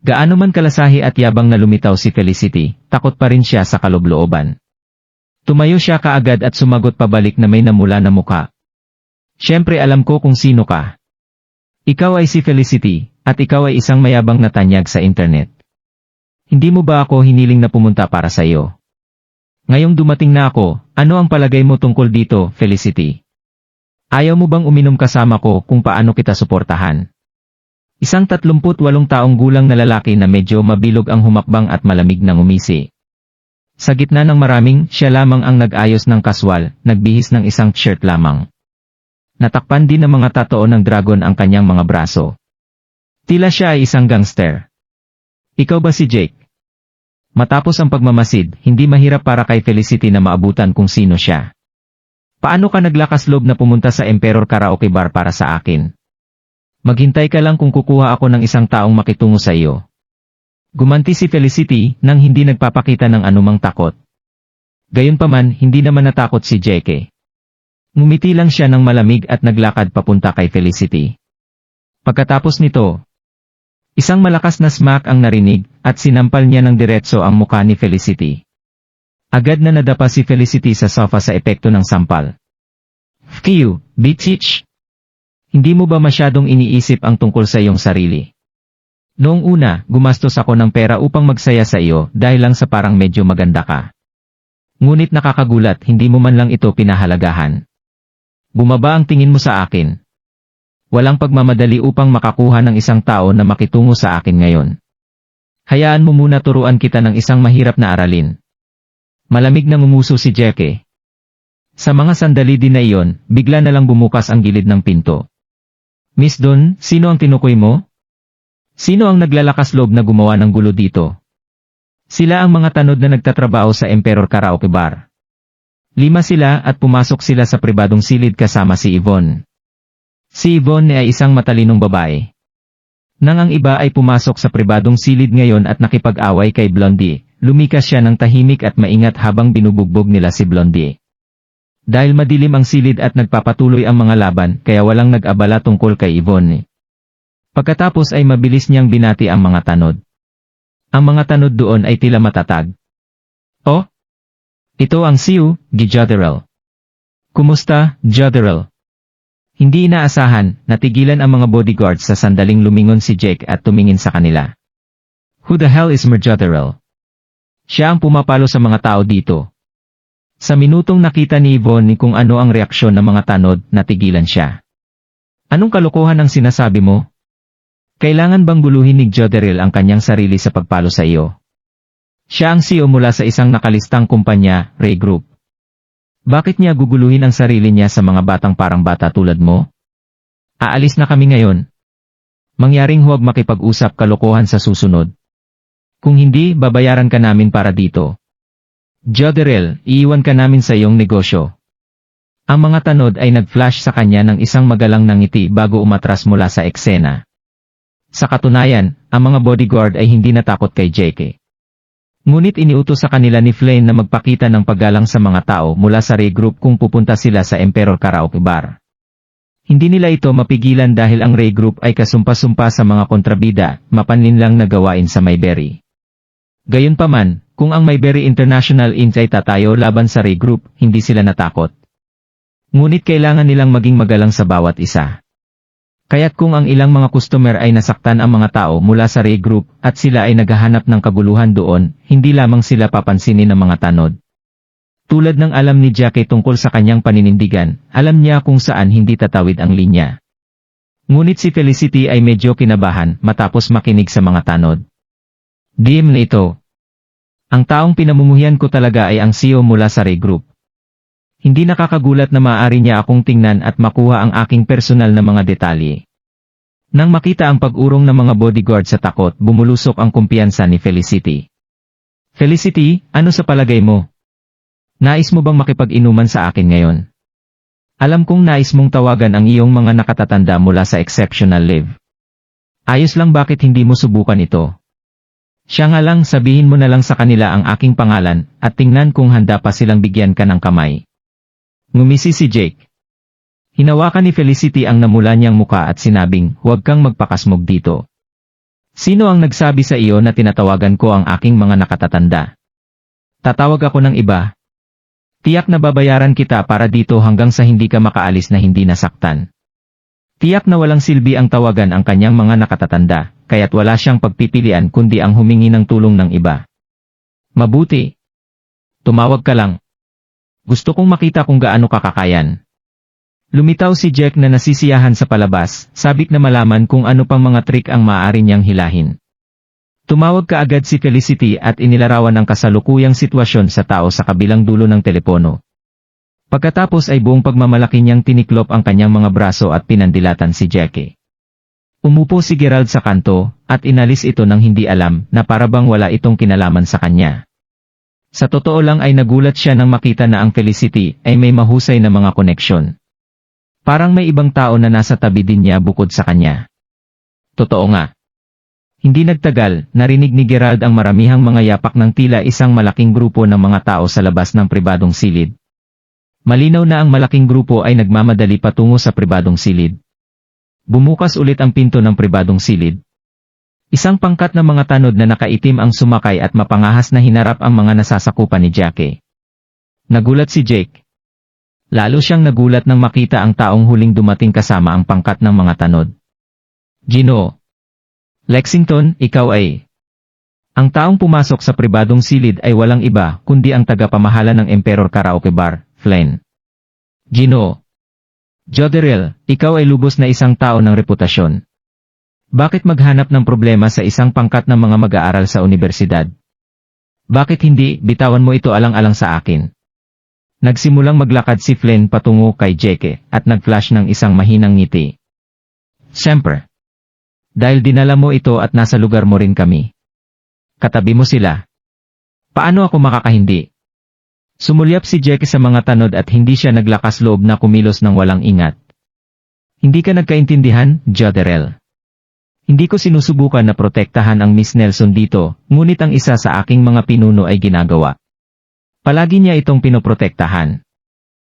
Gaano man kalasahi at yabang na lumitaw si Felicity, takot pa rin siya sa kaloob-looban. Tumayo siya kaagad at sumagot pabalik na may namula na muka. Siyempre alam ko kung sino ka. Ikaw ay si Felicity, at ikaw ay isang mayabang na tanyag sa internet. Hindi mo ba ako hiniling na pumunta para sa iyo? Ngayong dumating na ako, ano ang palagay mo tungkol dito, Felicity? Ayaw mo bang uminom kasama ko kung paano kita suportahan? Isang 38 taong gulang na lalaki na medyo mabilog ang humakbang at malamig ng umisi. Sa gitna ng maraming, siya lamang ang nag-ayos ng kaswal, nagbihis ng isang shirt lamang. Natakpan din ng mga tattoo ng dragon ang kanyang mga braso. Tila siya ay isang gangster. Ikaw ba si Jake? Matapos ang pagmamasid, hindi mahirap para kay Felicity na maabutan kung sino siya. Paano ka naglakas loob na pumunta sa Emperor Karaoke Bar para sa akin? Maghintay ka lang kung kukuha ako ng isang taong makitungo sa iyo. Gumanti si Felicity nang hindi nagpapakita ng anumang takot. Gayunpaman, hindi naman natakot si Jake. Ngumiti lang siya ng malamig at naglakad papunta kay Felicity. Pagkatapos nito, isang malakas na smack ang narinig at sinampal niya ng diretso ang mukha ni Felicity. Agad na nadapa si Felicity sa sofa sa epekto ng sampal. Phew, bitch! Hindi mo ba masyadong iniisip ang tungkol sa iyong sarili? Noong una, gumastos ako ng pera upang magsaya sa iyo dahil lang sa parang medyo maganda ka. Ngunit nakakagulat, hindi mo man lang ito pinahalagahan. Bumaba ang tingin mo sa akin. Walang pagmamadali upang makakuha ng isang tao na makitungo sa akin ngayon. Hayaan mo muna turuan kita ng isang mahirap na aralin. Malamig na ngumuso si Jake. Sa mga sandali din na iyon, bigla na lang bumukas ang gilid ng pinto. Miss Don, sino ang tinukoy mo? Sino ang naglalakas loob na gumawa ng gulo dito? Sila ang mga tanod na nagtatrabaho sa Emperor Karaoke Bar. 5 sila at pumasok sila sa pribadong silid kasama si Yvonne. Si Yvonne ay isang matalinong babae. Nang ang iba ay pumasok sa pribadong silid ngayon at nakipag-away kay Blondie, lumikas siya ng tahimik at maingat habang binubugbog nila si Blondie. Dahil madilim ang silid at nagpapatuloy ang mga laban, kaya walang nag-abala tungkol kay Yvonne. Pagkatapos ay mabilis niyang binati ang mga tanod. Ang mga tanod doon ay tila matatag. Oh? Ito ang Siu, Gijoderel. Kumusta, Joderel? Hindi inaasahan, natigilan ang mga bodyguards sa sandaling lumingon si Jake at tumingin sa kanila. Who the hell is Merjoderel? Siya ang pumapalo sa mga tao dito. Sa minutong nakita ni Yvonne kung ano ang reaksyon ng mga tanod, natigilan siya. Anong kalokohan ang sinasabi mo? Kailangan bang guluhin ni Joderil ang kanyang sarili sa pagpalo sa iyo? Siya ang CEO mula sa isang nakalistang kumpanya, Ray Group. Bakit niya guguluhin ang sarili niya sa mga batang parang bata tulad mo? Aalis na kami ngayon. Mangyaring huwag makipag-usap kalokohan sa susunod. Kung hindi, babayaran ka namin para dito. Joderil, iiwan ka namin sa iyong negosyo. Ang mga tanod ay nag-flash sa kanya ng isang magalang na ngiti bago umatras mula sa eksena. Sa katunayan, ang mga bodyguard ay hindi natakot kay Jake. Ngunit iniutos sa kanila ni Flynn na magpakita ng paggalang sa mga tao mula sa Ray Group kung pupunta sila sa Emperor Karaoke Bar. Hindi nila ito mapigilan dahil ang Ray Group ay kasumpa-sumpa sa mga kontrabida, mapanlinlang na gawain sa Mayberry. Gayunpaman, kung ang Mayberry International Inc. ay tatayo laban sa Ray Group, hindi sila natakot. Ngunit kailangan nilang maging magalang sa bawat isa. Kaya't kung ang ilang mga customer ay nasaktan ang mga tao mula sa Ray Group at sila ay naghahanap ng kaguluhan doon, hindi lamang sila papansinin ng mga tanod. Tulad ng alam ni Jackie tungkol sa kanyang paninindigan, alam niya kung saan hindi tatawid ang linya. Ngunit si Felicity ay medyo kinabahan matapos makinig sa mga tanod. DM na ito. Ang taong pinamumuhian ko talaga ay ang CEO mula sa Ray Group. Hindi nakakagulat na maaari niya akong tingnan at makuha ang aking personal na mga detalye. Nang makita ang pag-urong ng mga bodyguard sa takot, bumulusok ang kumpiyansa ni Felicity. Felicity, ano sa palagay mo? Nais mo bang makipag-inuman sa akin ngayon? Alam kong nais mong tawagan ang iyong mga nakatatanda mula sa exceptional leave. Ayos lang, bakit hindi mo subukan ito? Siya nga lang, sabihin mo na lang sa kanila ang aking pangalan, at tingnan kung handa pa silang bigyan ka ng kamay. Ngumisi si Jake. Hinawakan ni Felicity ang namula niyang muka at sinabing, huwag kang magpakasmog dito. Sino ang nagsabi sa iyo na tinatawagan ko ang aking mga nakatatanda? Tatawag ako ng iba. Tiyak na babayaran kita para dito hanggang sa hindi ka makaalis na hindi nasaktan. Tiyak na walang silbi ang tawagan ang kanyang mga nakatatanda, kaya't wala siyang pagpipilian kundi ang humingi ng tulong ng iba. Mabuti. Tumawag ka lang. Gusto kong makita kung gaano ka kakayan. Lumitaw si Jack na nasisiyahan sa palabas, sabik na malaman kung ano pang mga trick ang maaari niyang hilahin. Tumawag kaagad si Felicity at inilarawan ang kasalukuyang sitwasyon sa tao sa kabilang dulo ng telepono. Pagkatapos ay buong pagmamalaki niyang tiniklop ang kanyang mga braso at pinandilatan si Jackie. Umupo si Gerald sa kanto, at inalis ito nang hindi alam na parabang wala itong kinalaman sa kanya. Sa totoo lang ay nagulat siya nang makita na ang Felicity ay may mahusay na mga koneksyon. Parang may ibang tao na nasa tabi din niya bukod sa kanya. Totoo nga. Hindi nagtagal, narinig ni Gerald ang maramihang mga yapak ng tila isang malaking grupo ng mga tao sa labas ng pribadong silid. Malinaw na ang malaking grupo ay nagmamadali patungo sa pribadong silid. Bumukas ulit ang pinto ng pribadong silid. Isang pangkat ng mga tanod na nakaitim ang sumakay at mapangahas na hinarap ang mga nasasakupan ni Jackie. Nagulat si Jake. Lalo siyang nagulat nang makita ang taong huling dumating kasama ang pangkat ng mga tanod. Ginoo. Lexington, ikaw ay... Ang taong pumasok sa pribadong silid ay walang iba kundi ang tagapamahala ng Emperor Karaoke Bar, Flynn. Ginoo. Joderill, ikaw ay lubos na isang tao ng reputasyon. Bakit maghanap ng problema sa isang pangkat ng mga mag-aaral sa universidad? Bakit hindi bitawan mo ito alang-alang sa akin? Nagsimulang maglakad si Flynn patungo kay Jake at nag-flash ng isang mahinang ngiti. Siyempre. Dahil dinala mo ito at nasa lugar mo rin kami. Katabi mo sila. Paano ako makakahindi? Sumulyap si Jake sa mga tanod at hindi siya naglakas loob na kumilos ng walang ingat. Hindi ka nagkaintindihan, Joderill. Hindi ko sinusubukan na protektahan ang Miss Nelson dito, ngunit ang isa sa aking mga pinuno ay ginagawa. Palagi niya itong pinoprotektahan.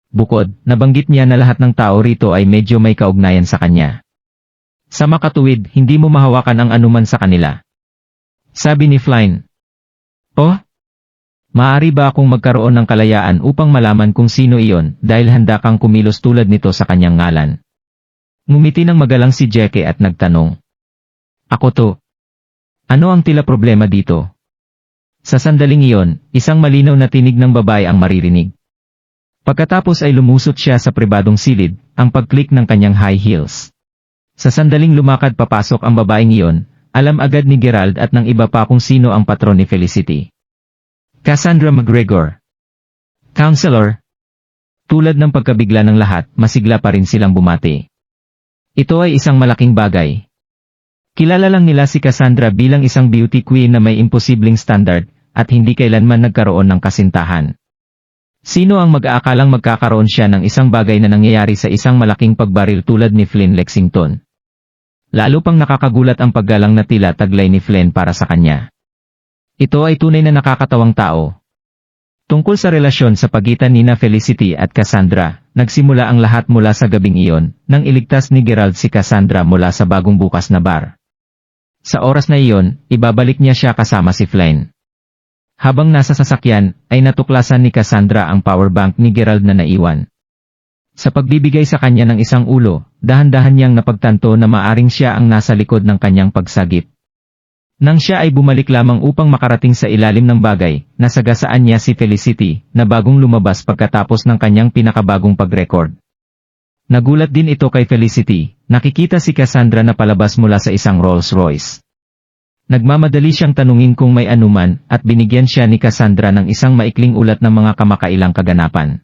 Bukod, nabanggit niya na lahat ng tao rito ay medyo may kaugnayan sa kanya. Sa makatuwid, hindi mo mahawakan ang anuman sa kanila. Sabi ni Flynn. Oh? Maaari ba akong magkaroon ng kalayaan upang malaman kung sino iyon dahil handa kang kumilos tulad nito sa kanyang ngalan? Ngumiti ng magalang si Jackie at nagtanong. Ako to. Ano ang tila problema dito? Sa sandaling iyon, isang malinaw na tinig ng babae ang maririnig. Pagkatapos ay lumusot siya sa pribadong silid, ang pag-click ng kanyang high heels. Sa sandaling lumakad papasok ang babaeng iyon, alam agad ni Gerald at ng iba pa kung sino ang patron ni Felicity. Cassandra McGregor. Counselor. Tulad ng pagkabigla ng lahat, masigla pa rin silang bumati. Ito ay isang malaking bagay. Kilala lang nila si Cassandra bilang isang beauty queen na may imposibleng standard, at hindi kailanman nagkaroon ng kasintahan. Sino ang mag-aakalang magkakaroon siya ng isang bagay na nangyayari sa isang malaking pagbaril tulad ni Flynn Lexington? Lalo pang nakakagulat ang paggalang na tila taglay ni Flynn para sa kanya. Ito ay tunay na nakakatawang tao. Tungkol sa relasyon sa pagitan nina Felicity at Cassandra, nagsimula ang lahat mula sa gabing iyon, nang iligtas ni Gerald si Cassandra mula sa bagong bukas na bar. Sa oras na iyon, ibabalik niya siya kasama si Flynn. Habang nasa sasakyan, ay natuklasan ni Cassandra ang powerbank ni Gerald na naiwan. Sa pagbibigay sa kanya ng isang ulo, dahan-dahan niyang napagtanto na maaring siya ang nasa likod ng kanyang pagsagip. Nang siya ay bumalik lamang upang makarating sa ilalim ng bagay, nasagasaan niya si Felicity, na bagong lumabas pagkatapos ng kanyang pinakabagong pag-record. Nagulat din ito kay Felicity, nakikita si Cassandra na palabas mula sa isang Rolls Royce. Nagmamadali siyang tanungin kung may anuman, at binigyan siya ni Cassandra ng isang maikling ulat ng mga kamakailang kaganapan.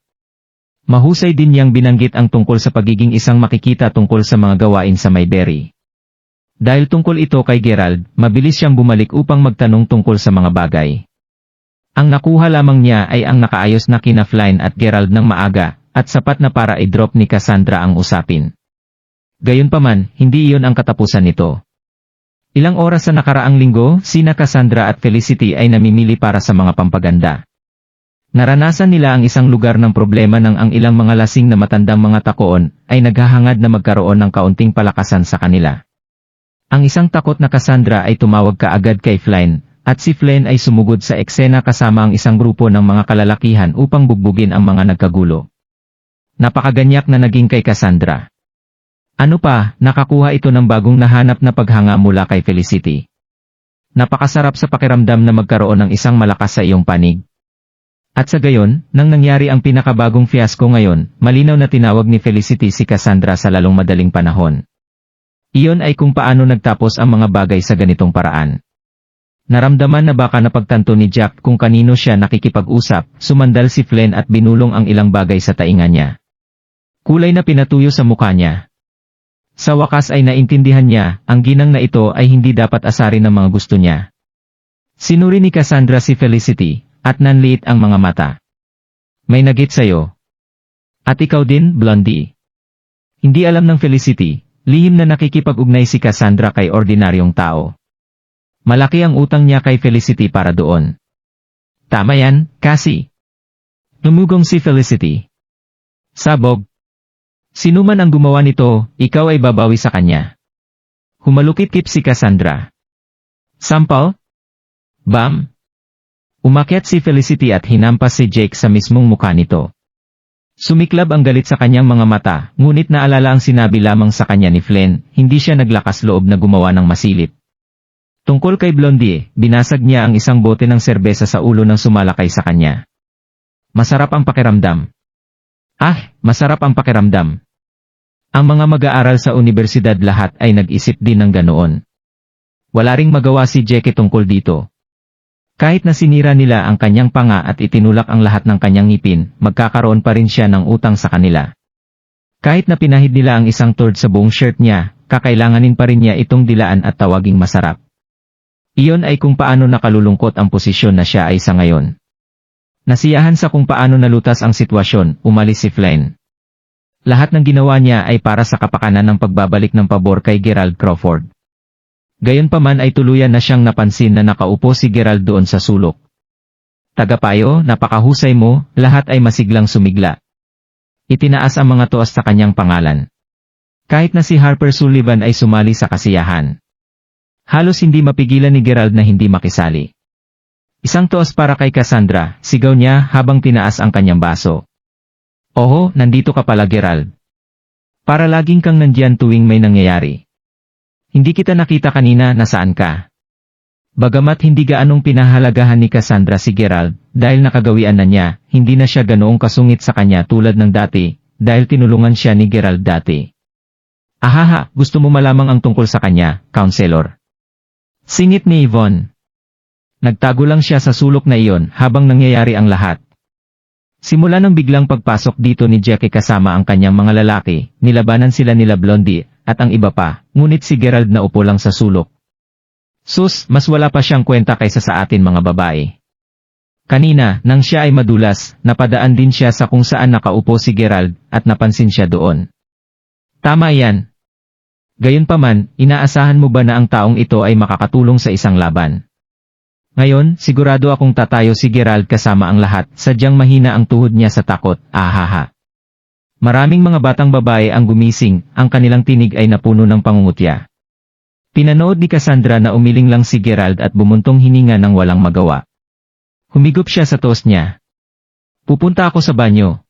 Mahusay din niyang binanggit ang tungkol sa pagiging isang makikita tungkol sa mga gawain sa Mayberry. Dahil tungkol ito kay Gerald, mabilis siyang bumalik upang magtanong tungkol sa mga bagay. Ang nakuha lamang niya ay ang nakaayos na kina Flynn at Gerald ng maaga, at sapat na para i-drop ni Cassandra ang usapin. Gayunpaman, hindi iyon ang katapusan nito. Ilang oras sa nakaraang linggo, sina Cassandra at Felicity ay namimili para sa mga pampaganda. Naranasan nila ang isang lugar ng problema nang ang ilang mga lasing na matandang mga takoon ay naghahangad na magkaroon ng kaunting palakasan sa kanila. Ang isang takot na Cassandra ay tumawag kaagad kay Flynn, at si Flynn ay sumugod sa eksena kasama ang isang grupo ng mga kalalakihan upang bugbugin ang mga nagkagulo. Napakaganyak na naging kay Cassandra. Ano pa, nakakuha ito ng bagong nahanap na paghanga mula kay Felicity. Napakasarap sa pakiramdam na magkaroon ng isang malakas sa iyong panig. At sa gayon, nang nangyari ang pinakabagong fiasco ngayon, malinaw na tinawag ni Felicity si Cassandra sa lalong madaling panahon. Iyon ay kung paano nagtapos ang mga bagay sa ganitong paraan. Naramdaman na baka napagtanto ni Jack kung kanino siya nakikipag-usap, sumandal si Flynn at binulong ang ilang bagay sa tainga niya. Kulay na pinatuyo sa mukha niya. Sa wakas ay naintindihan niya, ang ginang na ito ay hindi dapat asarin ng mga gusto niya. Sinuri ni Cassandra si Felicity, at nanliit ang mga mata. May nagit sa'yo. At ikaw din, Blondie. Hindi alam ng Felicity, lihim na nakikipag-ugnay si Cassandra kay ordinaryong tao. Malaki ang utang niya kay Felicity para doon. Tama yan, Cassie. Lumugong si Felicity. Sabog. Sino man ang gumawa nito, ikaw ay babawi sa kanya. Humalukit-kip si Cassandra. Sampal? Bam! Umakyat si Felicity at hinampas si Jake sa mismong mukha nito. Sumiklab ang galit sa kanyang mga mata, ngunit naalala ang sinabi lamang sa kanya ni Flynn, hindi siya naglakas loob na gumawa ng masilip. Tungkol kay Blondie, binasag niya ang isang bote ng serbesa sa ulo ng sumalakay sa kanya. Masarap ang pakiramdam. Masarap ang pakiramdam. Ang mga mag-aaral sa universidad lahat ay nag-isip din ng ganoon. Wala ring magawa si Jackie tungkol dito. Kahit na sinira nila ang kanyang panga at itinulak ang lahat ng kanyang ngipin, magkakaroon pa rin siya ng utang sa kanila. Kahit na pinahid nila ang isang third sa buong shirt niya, kakailanganin pa rin niya itong dilaan at tawaging masarap. Iyon ay kung paano nakalulungkot ang posisyon na siya ay sa ngayon. Nasiyahan sa kung paano nalutas ang sitwasyon, umalis si Flynn. Lahat ng ginawa niya ay para sa kapakanan ng pagbabalik ng pabor kay Gerald Crawford. Gayunpaman ay tuluyan na siyang napansin na nakaupo si Gerald doon sa sulok. Tagapayo, napakahusay mo, lahat ay masiglang sumigla. Itinaas ang mga toas sa kanyang pangalan. Kahit na si Harper Sullivan ay sumali sa kasiyahan. Halos hindi mapigilan ni Gerald na hindi makisali. Isang toas para kay Cassandra, sigaw niya habang tinaas ang kanyang baso. Oho, nandito ka pala Gerald. Para laging kang nandiyan tuwing may nangyayari. Hindi kita nakita kanina, nasaan ka? Bagamat hindi gaanong pinahalagahan ni Cassandra si Gerald, dahil nakagawian na niya, hindi na siya ganoong kasungit sa kanya tulad ng dati, dahil tinulungan siya ni Gerald dati. Ahaha, gusto mo malamang ang tungkol sa kanya, Counselor. Singit ni Yvonne. Nagtago lang siya sa sulok na iyon habang nangyayari ang lahat. Simula ng biglang pagpasok dito ni Jackie kasama ang kanyang mga lalaki, nilabanan sila nila Blondie, at ang iba pa, ngunit si Gerald na upo lang sa sulok. Sus, mas wala pa siyang kwenta kaysa sa atin mga babae. Kanina, nang siya ay madulas, napadaan din siya sa kung saan nakaupo si Gerald, at napansin siya doon. Tama yan. Gayunpaman, inaasahan mo ba na ang taong ito ay makakatulong sa isang laban? Ngayon, sigurado akong tatayo si Gerald kasama ang lahat, sadyang mahina ang tuhod niya sa takot, ahaha. Maraming mga batang babae ang gumising, ang kanilang tinig ay napuno ng pangungutya. Pinanood ni Cassandra na umiling lang si Gerald at bumuntong hininga ng walang magawa. Humigop siya sa toast niya. Pupunta ako sa banyo.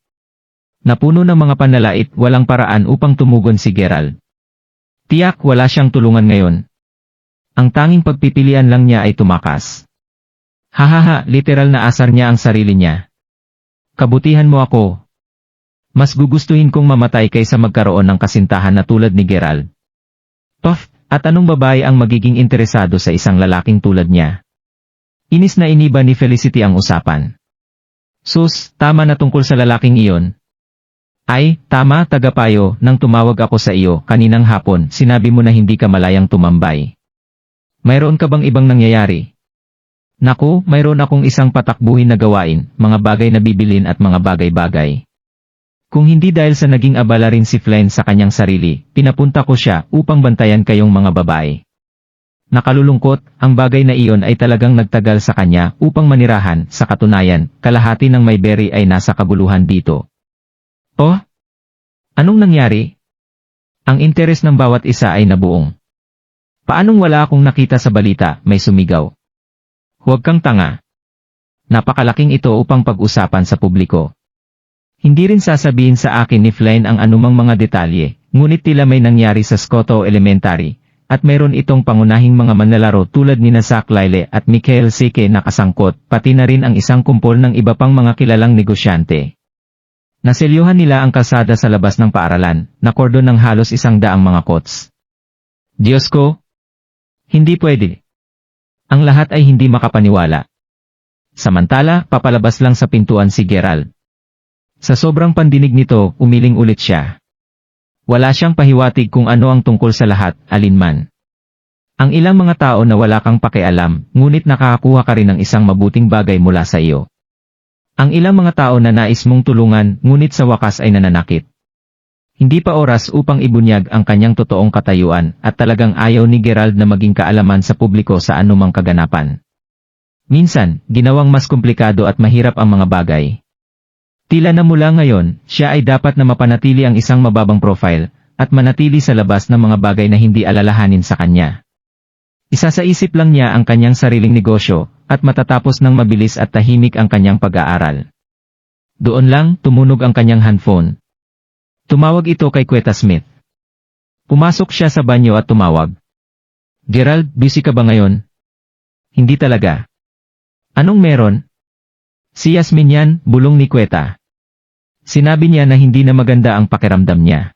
Napuno ng mga panlalait, walang paraan upang tumugon si Gerald. Tiyak wala siyang tulungan ngayon. Ang tanging pagpipilian lang niya ay tumakas. Hahaha, literal na asar niya ang sarili niya. Kabutihan mo ako. Mas gugustuhin kong mamatay kaysa magkaroon ng kasintahan na tulad ni Gerald. Tof, at anong babae ang magiging interesado sa isang lalaking tulad niya? Inis na iniba ni Felicity ang usapan. Sus, tama na tungkol sa lalaking iyon. Ay, tama tagapayo, nang tumawag ako sa iyo kaninang hapon, sinabi mo na hindi ka malayang tumambay. Mayroon ka bang ibang nangyayari? Naku, mayroon akong isang patakbuhin na gawain, mga bagay na bibilin at mga bagay-bagay. Kung hindi dahil sa naging abala rin si Flynn sa kanyang sarili, pinapunta ko siya upang bantayan kayong mga babae. Nakalulungkot, ang bagay na iyon ay talagang nagtagal sa kanya upang manirahan. Sa katunayan, kalahati ng Mayberry ay nasa kabuluhan dito. Oh? Anong nangyari? Ang interes ng bawat isa ay nabuong. Paanong wala akong nakita sa balita? May sumigaw. Huwag kang tanga. Napakalaking ito upang pag-usapan sa publiko. Hindi rin sasabihin sa akin ni Flynn ang anumang mga detalye, ngunit tila may nangyari sa Scotto Elementary, at mayroon itong pangunahing mga manlalaro tulad ni Zach Lyle at Michael Seke na kasangkot, pati na rin ang isang kumpol ng iba pang mga kilalang negosyante. Naselyuhan nila ang kalsada sa labas ng paaralan, na kordon ng halos 100 mga kots. Diyos ko! Hindi pwede. Ang lahat ay hindi makapaniwala. Samantala, papalabas lang sa pintuan si Gerald. Sa sobrang pandinig nito, umiling ulit siya. Wala siyang pahiwatig kung ano ang tungkol sa lahat, alinman. Ang ilang mga tao na wala kang pakialam, ngunit nakakakuha ka rin ng isang mabuting bagay mula sa iyo. Ang ilang mga tao na nais mong tulungan, ngunit sa wakas ay nananakit. Hindi pa oras upang ibunyag ang kanyang totoong katayuan, at talagang ayaw ni Gerald na maging kaalaman sa publiko sa anumang kaganapan. Minsan, ginawang mas komplikado at mahirap ang mga bagay. Tila na mula ngayon, siya ay dapat na mapanatili ang isang mababang profile, at manatili sa labas ng mga bagay na hindi alalahanin sa kanya. Isa sa isip lang niya ang kanyang sariling negosyo, at matatapos ng mabilis at tahimik ang kanyang pag-aaral. Doon lang, tumunog ang kanyang handphone. Tumawag ito kay Quetta Smith. Pumasok siya sa banyo at tumawag. Gerald, busy ka ba ngayon? Hindi talaga. Anong meron? Si Yasmin yan, bulong ni Quetta. Sinabi niya na hindi na maganda ang pakiramdam niya.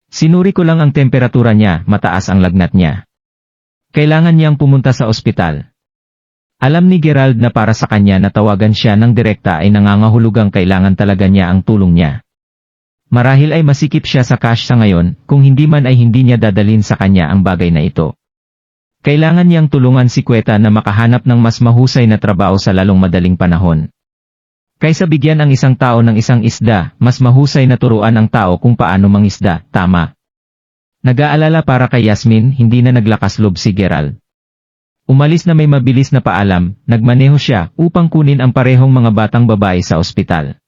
Sinuri ko lang ang temperatura niya, mataas ang lagnat niya. Kailangan niyang pumunta sa ospital. Alam ni Gerald na para sa kanya na tawagan siya ng direkta ay nangangahulugang kailangan talaga niya ang tulong niya. Marahil ay masikip siya sa cash sa ngayon, kung hindi man ay hindi niya dadalhin sa kanya ang bagay na ito. Kailangan niyang tulungan si Quetta na makahanap ng mas mahusay na trabaho sa lalong madaling panahon. Kaysa bigyan ang isang tao ng isang isda, mas mahusay na turuan ang tao kung paano mangisda, tama. Nag-aalala para kay Yasmin, hindi na naglakas loob si Gerald. Umalis na may mabilis na paalam, nagmaneho siya upang kunin ang parehong mga batang babae sa ospital.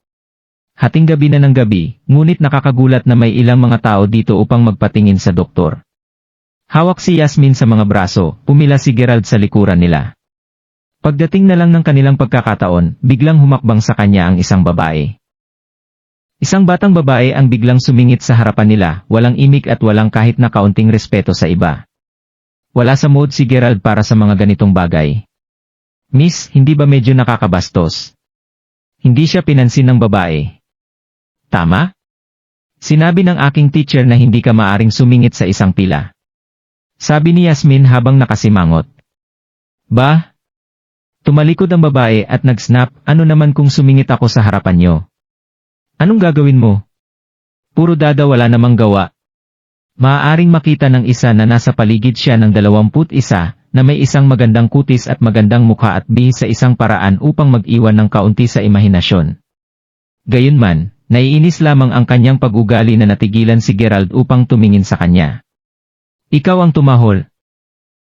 Hating gabi na ng gabi, ngunit nakakagulat na may ilang mga tao dito upang magpatingin sa doktor. Hawak si Yasmin sa mga braso, pumila si Gerald sa likuran nila. Pagdating na lang ng kanilang pagkakataon, biglang humakbang sa kanya ang isang babae. Isang batang babae ang biglang sumingit sa harapan nila, walang imik at walang kahit na kaunting respeto sa iba. Wala sa mood si Gerald para sa mga ganitong bagay. Miss, hindi ba medyo nakakabastos? Hindi siya pinansin ng babae. Tama? Sinabi ng aking teacher na hindi ka maaring sumingit sa isang pila. Sabi ni Yasmin habang nakasimangot. Ba? Tumalikod ang babae at nag-snap, ano naman kung sumingit ako sa harapan niyo? Anong gagawin mo? Puro dada, wala namang gawa. Maaaring makita ng isa na nasa paligid siya ng 21 na may isang magandang kutis at magandang mukha at bihis sa isang paraan upang mag-iwan ng kaunti sa imahinasyon. Gayunman, naiinis lamang ang kanyang pag-ugali na natigilan si Gerald upang tumingin sa kanya. Ikaw ang tumahol.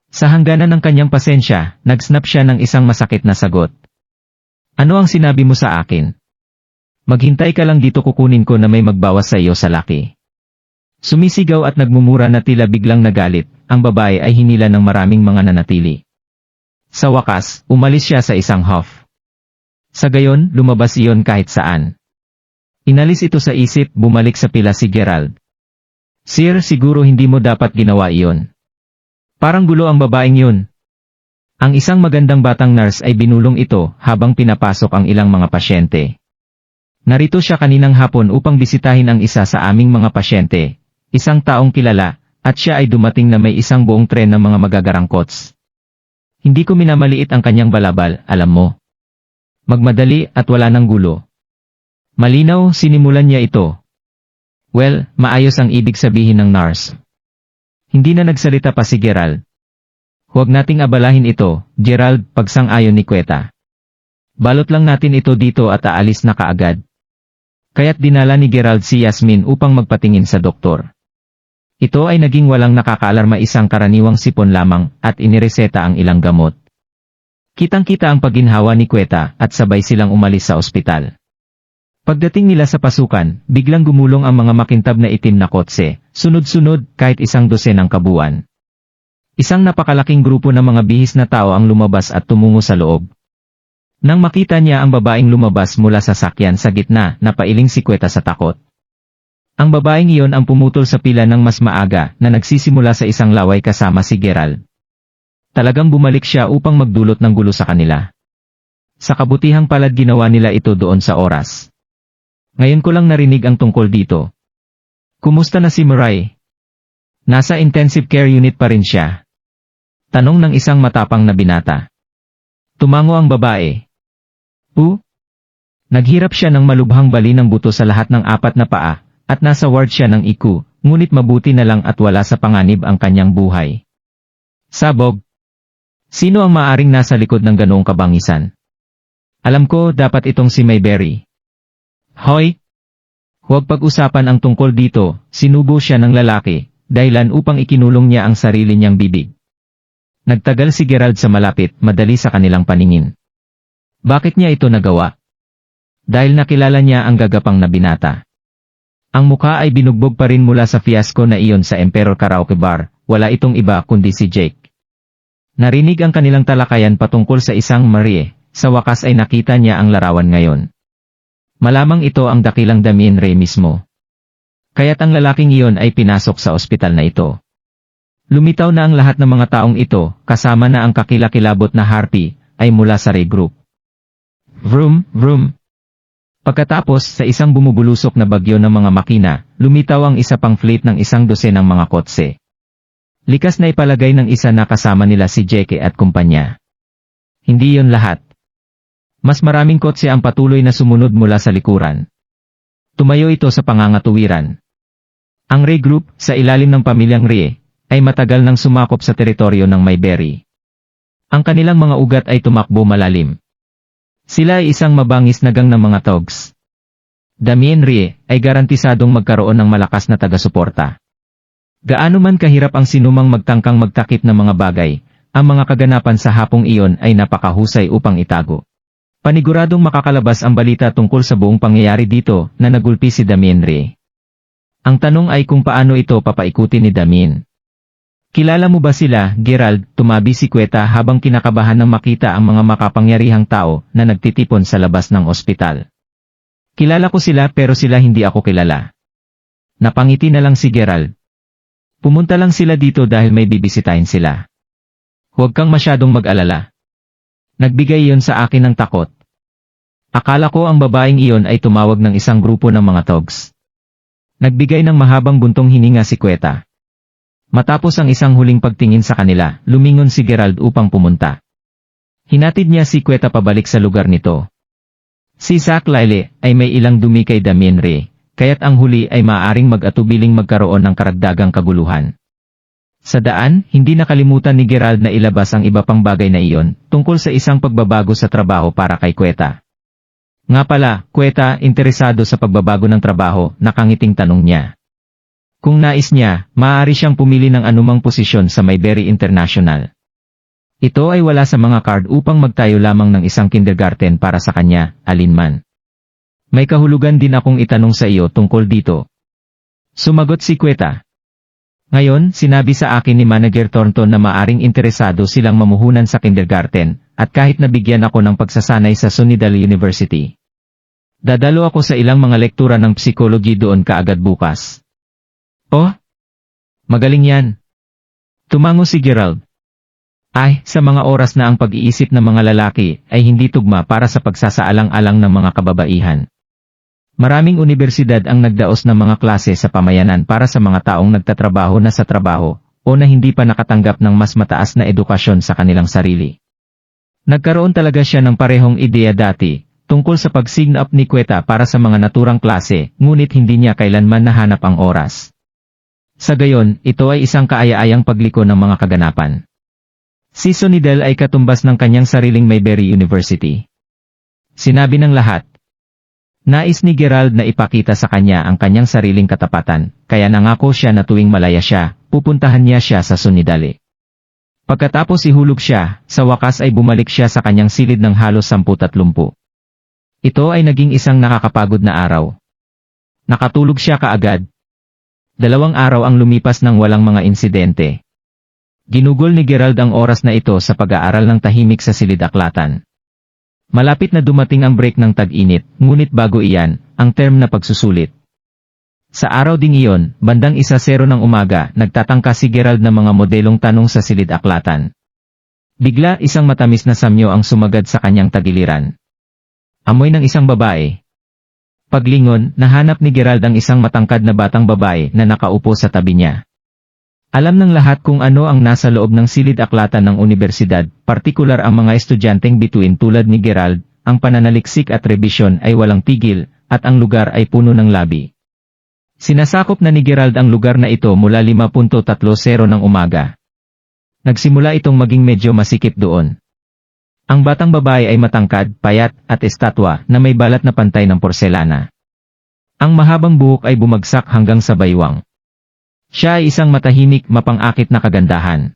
Sa hangganan ng kanyang pasensya, nag-snap siya ng isang masakit na sagot. Ano ang sinabi mo sa akin? Maghintay ka lang dito, kukunin ko na may magbawas sa iyo sa laki. Sumisigaw at nagmumura na tila biglang nagalit, ang babae ay hinila ng maraming mga nanatili. Sa wakas, umalis siya sa isang huff. Sa gayon, lumabas iyon kahit saan. Inalis ito sa isip, bumalik sa pila si Gerald. Sir, siguro hindi mo dapat ginawa iyon. Parang gulo ang babaeng yun. Ang isang magandang batang nurse ay binulong ito habang pinapasok ang ilang mga pasyente. Narito siya kaninang hapon upang bisitahin ang isa sa aming mga pasyente, isang taong kilala, at siya ay dumating na may isang buong tren ng mga magagarang kots. Hindi ko minamaliit ang kanyang balabal, alam mo. Magmadali at wala ng gulo. Malinaw, sinimulan niya ito. Well, maayos ang ibig sabihin ng nurse. Hindi na nagsalita pa si Gerald. Huwag nating abalahin ito, Gerald, pagsang-ayon ni Quetta. Balot lang natin ito dito at aalis na kaagad. Kaya't dinala ni Gerald si Yasmin upang magpatingin sa doktor. Ito ay naging walang nakakaalarma, isang karaniwang sipon lamang at inireseta ang ilang gamot. Kitang-kita ang pagginhawa ni Queta at sabay silang umalis sa ospital. Pagdating nila sa pasukan, biglang gumulong ang mga makintab na itim na kotse, sunod-sunod kahit 12 ng kabuuan. Isang napakalaking grupo ng mga bihis na tao ang lumabas at tumungo sa loob. Nang makita niya ang babaeng lumabas mula sa sakyan sa gitna, napailing si Queta sa takot. Ang babaeng iyon ang pumutol sa pila ng mas maaga na nagsisimula sa isang laway kasama si Gerald. Talagang bumalik siya upang magdulot ng gulo sa kanila. Sa kabutihang palad ginawa nila ito doon sa oras. Ngayon ko lang narinig ang tungkol dito. Kumusta na si Murray? Nasa intensive care unit pa rin siya. Tanong ng isang matapang na binata. Tumango ang babae. Naghirap siya ng malubhang bali ng buto sa lahat ng 4 na paa, at nasa ward siya ng ICU, ngunit mabuti na lang at wala sa panganib ang kanyang buhay. Sabog. Sino ang maaring nasa likod ng ganoong kabangisan? Alam ko, dapat itong si Mayberry. Hoy! Huwag pag-usapan ang tungkol dito, sinubo siya ng lalaki, dahilan upang ikinulong niya ang sarili niyang bibig. Nagtagal si Gerald sa malapit, madali sa kanilang paningin. Bakit niya ito nagawa? Dahil nakilala niya ang gagapang na binata. Ang mukha ay binugbog pa rin mula sa fiasco na iyon sa Emperor Karaoke Bar, wala itong iba kundi si Jake. Narinig ang kanilang talakayan patungkol sa isang Marie, sa wakas ay nakita niya ang larawan ngayon. Malamang ito ang dakilang Damien Ray mismo. Kaya't ang lalaking iyon ay pinasok sa ospital na ito. Lumitaw na ang lahat ng mga taong ito, kasama na ang kakilakilabot na Harpy, ay mula sa Ray Group. Vroom, vroom. Pagkatapos sa isang bumubulusok na bagyo ng mga makina, lumitaw ang isa pang fleet ng 12 ng mga kotse. Likas na ipalagay ng isa na kasama nila si Jeke at kumpanya. Hindi yon lahat. Mas maraming kotse ang patuloy na sumunod mula sa likuran. Tumayo ito sa pangangatuwiran. Ang Ray Group, sa ilalim ng pamilyang Ray, ay matagal nang sumakop sa teritoryo ng Mayberry. Ang kanilang mga ugat ay tumakbo malalim. Sila ay isang mabangis na gang ng mga thugs. Damien Ray ay garantisadong magkaroon ng malakas na taga-suporta. Gaano man kahirap ang sinumang magtangkang magtakip ng mga bagay, ang mga kaganapan sa hapong iyon ay napakahusay upang itago. Paniguradong makakalabas ang balita tungkol sa buong pangyayari dito na nagulpi si Damien Ray. Ang tanong ay kung paano ito papaikutin ni Damien. Kilala mo ba sila, Gerald? Tumabi si Queta habang kinakabahan nang makita ang mga makapangyarihang tao na nagtitipon sa labas ng ospital. Kilala ko sila pero sila hindi ako kilala. Napangiti na lang si Gerald. Pumunta lang sila dito dahil may bibisitahin sila. Huwag kang masyadong mag-alala. Nagbigay iyon sa akin ng takot. Akala ko ang babaeng iyon ay tumawag ng isang grupo ng mga thugs. Nagbigay ng mahabang buntong hininga si Queta. Matapos ang isang huling pagtingin sa kanila, lumingon si Gerald upang pumunta. Hinatid niya si Queta pabalik sa lugar nito. Si Zack Lyle ay may ilang dumi kay Damien Ray, kaya't ang huli ay maaaring mag-atubiling magkaroon ng karagdagang kaguluhan. Sa daan, hindi nakalimutan ni Gerald na ilabas ang iba pang bagay na iyon, tungkol sa isang pagbabago sa trabaho para kay Queta. Nga pala, Queta, interesado sa pagbabago ng trabaho, nakangiting tanong niya. Kung nais niya, maaari siyang pumili ng anumang posisyon sa Mayberry International. Ito ay wala sa mga card upang magtayo lamang ng isang kindergarten para sa kanya, alinman. May kahulugan din akong itanong sa iyo tungkol dito. Sumagot si Queta. Ngayon, sinabi sa akin ni Manager Thornton na maaring interesado silang mamuhunan sa kindergarten, at kahit nabigyan ako ng pagsasanay sa Sunnydale University. Dadalo ako sa ilang mga lektura ng psychology doon kaagad bukas. Oh? Magaling yan. Tumango si Gerald. Ay, sa mga oras na ang pag-iisip ng mga lalaki ay hindi tugma para sa pagsasaalang-alang ng mga kababaihan. Maraming universidad ang nagdaos ng mga klase sa pamayanan para sa mga taong nagtatrabaho na sa trabaho, o na hindi pa nakatanggap ng mas mataas na edukasyon sa kanilang sarili. Nagkaroon talaga siya ng parehong ideya dati, tungkol sa pag-sign up ni Queta para sa mga naturang klase, ngunit hindi niya kailanman nahanap ang oras. Sa gayon, ito ay isang kaaya-ayang pagliko ng mga kaganapan. Si Sunnydale ay katumbas ng kanyang sariling Mayberry University. Sinabi ng lahat. Nais ni Gerald na ipakita sa kanya ang kanyang sariling katapatan, kaya nangako siya na tuwing malaya siya, pupuntahan niya siya sa Sunidali. Pagkatapos ihulog siya, sa wakas ay bumalik siya sa kanyang silid ng halos 10-30. Ito ay naging isang nakakapagod na araw. Nakatulog siya kaagad. 2 araw ang lumipas ng walang mga insidente. Ginugol ni Gerald ang oras na ito sa pag-aaral ng tahimik sa silid-aklatan. Malapit na dumating ang break ng tag-init, ngunit bago iyan, ang term na pagsusulit. Sa araw ding iyon, bandang 1:00 ng umaga, nagtatangka si Gerald ng mga modelong tanong sa silid-aklatan. Bigla isang matamis na samyo ang sumagad sa kanyang tagiliran. Amoy ng isang babae. Paglingon, nahanap ni Gerald ang isang matangkad na batang babae na nakaupo sa tabi niya. Alam ng lahat kung ano ang nasa loob ng silid-aklatan ng unibersidad, partikular ang mga estudyanteng bituin tulad ni Gerald, ang pananaliksik at rebisyon ay walang tigil, at ang lugar ay puno ng labi. Sinasakop na ni Gerald ang lugar na ito mula 5:30 ng umaga. Nagsimula itong maging medyo masikip doon. Ang batang babae ay matangkad, payat, at estatwa na may balat na pantay ng porselana. Ang mahabang buhok ay bumagsak hanggang sa baywang. Siya ay isang matahimik, mapang-akit na kagandahan.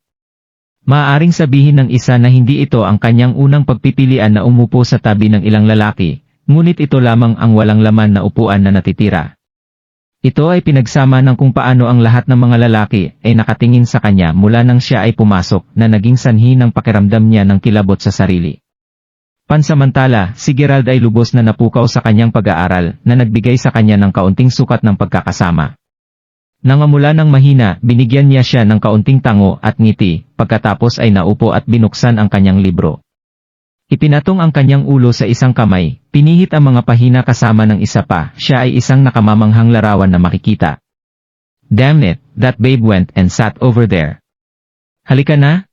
Maaaring sabihin ng isa na hindi ito ang kanyang unang pagpipilian na umupo sa tabi ng ilang lalaki, ngunit ito lamang ang walang laman na upuan na natitira. Ito ay pinagsama ng kung paano ang lahat ng mga lalaki ay nakatingin sa kanya mula nang siya ay pumasok na naging sanhi ng pakiramdam niya ng kilabot sa sarili. Pansamantala, si Gerald ay lubos na napukaw sa kanyang pag-aaral na nagbigay sa kanya ng kaunting sukat ng pagkakasama. Nangamula ng mahina, binigyan niya siya ng kaunting tango at ngiti, pagkatapos ay naupo at binuksan ang kanyang libro. Ipinatong ang kanyang ulo sa isang kamay, pinihit ang mga pahina kasama ng isa pa, siya ay isang nakamamanghang larawan na makikita. Damn it, that babe went and sat over there. Halika na?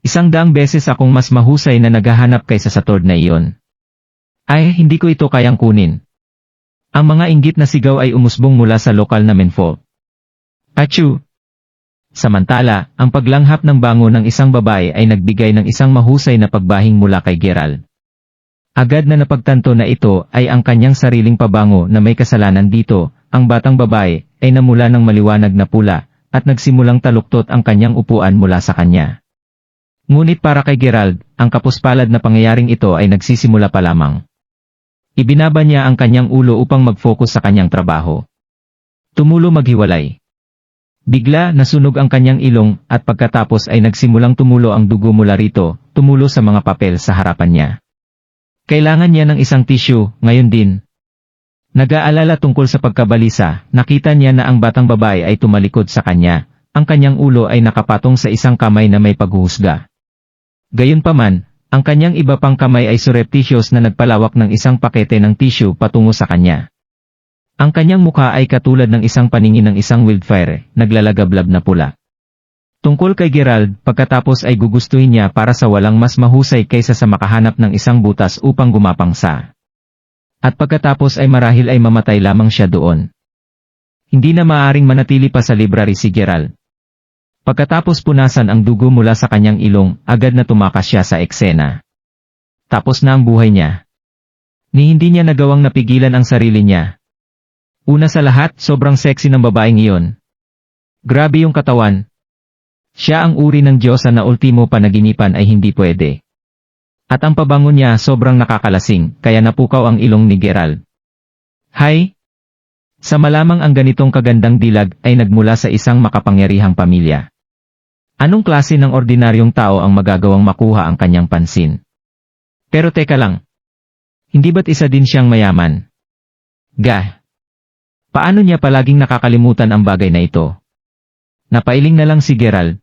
100 beses akong mas mahusay na naghahanap kaysa sa tord na iyon. Ay, hindi ko ito kayang kunin. Ang mga inggit na sigaw ay umusbong mula sa lokal na menfolk. Achoo! Samantala, ang paglanghap ng bango ng isang babae ay nagbigay ng isang mahusay na pagbahing mula kay Gerald. Agad na napagtanto na ito ay ang kanyang sariling pabango na may kasalanan dito, ang batang babae ay namula ng maliwanag na pula, at nagsimulang taluktot ang kanyang upuan mula sa kanya. Ngunit para kay Gerald, ang kapuspalad na pangyayaring ito ay nagsisimula pa lamang. Ibinaba niya ang kanyang ulo upang mag-focus sa kanyang trabaho. Tumulo maghiwalay. Bigla nasunog ang kanyang ilong at pagkatapos ay nagsimulang tumulo ang dugo mula rito, tumulo sa mga papel sa harapan niya. Kailangan niya ng isang tissue, ngayon din. Nag-aalala tungkol sa pagkabalisa, nakita niya na ang batang babae ay tumalikod sa kanya, ang kanyang ulo ay nakapatong sa isang kamay na may paghuhusga. Gayunpaman, ang kanyang iba pang kamay ay surreptitious na nagpalawak ng isang pakete ng tissue patungo sa kanya. Ang kanyang mukha ay katulad ng isang paningin ng isang wildfire, naglalagablab na pula. Tungkol kay Gerald, pagkatapos ay gugustuhin niya para sa walang mas mahusay kaysa sa makahanap ng isang butas upang gumapang sa. At pagkatapos ay marahil ay mamatay lamang siya doon. Hindi na maaaring manatili pa sa library si Gerald. Pagkatapos punasan ang dugo mula sa kanyang ilong, agad na tumakas siya sa eksena. Tapos na ang buhay niya. Ni hindi niya nagawang napigilan ang sarili niya. Una sa lahat, sobrang sexy ng babaeng iyon. Grabe yung katawan. Siya ang uri ng Diyosa na ultimo panaginipan ay hindi pwede. At ang pabango niya sobrang nakakalasing, kaya napukaw ang ilong ni Gerald. Hay! Sa malamang ang ganitong kagandang dilag ay nagmula sa isang makapangyarihang pamilya. Anong klase ng ordinaryong tao ang magagawang makuha ang kanyang pansin? Pero teka lang. Hindi ba't isa din siyang mayaman? Gah! Paano niya palaging nakakalimutan ang bagay na ito? Napailing na lang si Gerald.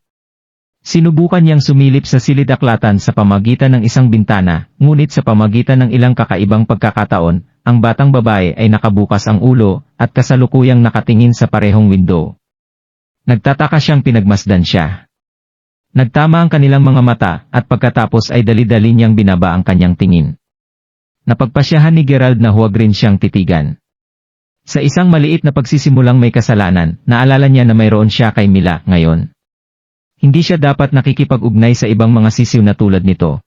Sinubukan niyang sumilip sa silid-aklatan sa pamagitan ng isang bintana, ngunit sa pamagitan ng ilang kakaibang pagkakataon, ang batang babae ay nakabukas ang ulo, at kasalukuyang nakatingin sa parehong window. Nagtataka siyang pinagmasdan siya. Nagtama ang kanilang mga mata, at pagkatapos ay dali-dali niyang binaba ang kanyang tingin. Napagpasyahan ni Gerald na huwag rin siyang titigan. Sa isang maliit na pagsisimulang may kasalanan, naalala niya na mayroon siya kay Mila ngayon. Hindi siya dapat nakikipag-ugnay sa ibang mga sisiw na tulad nito.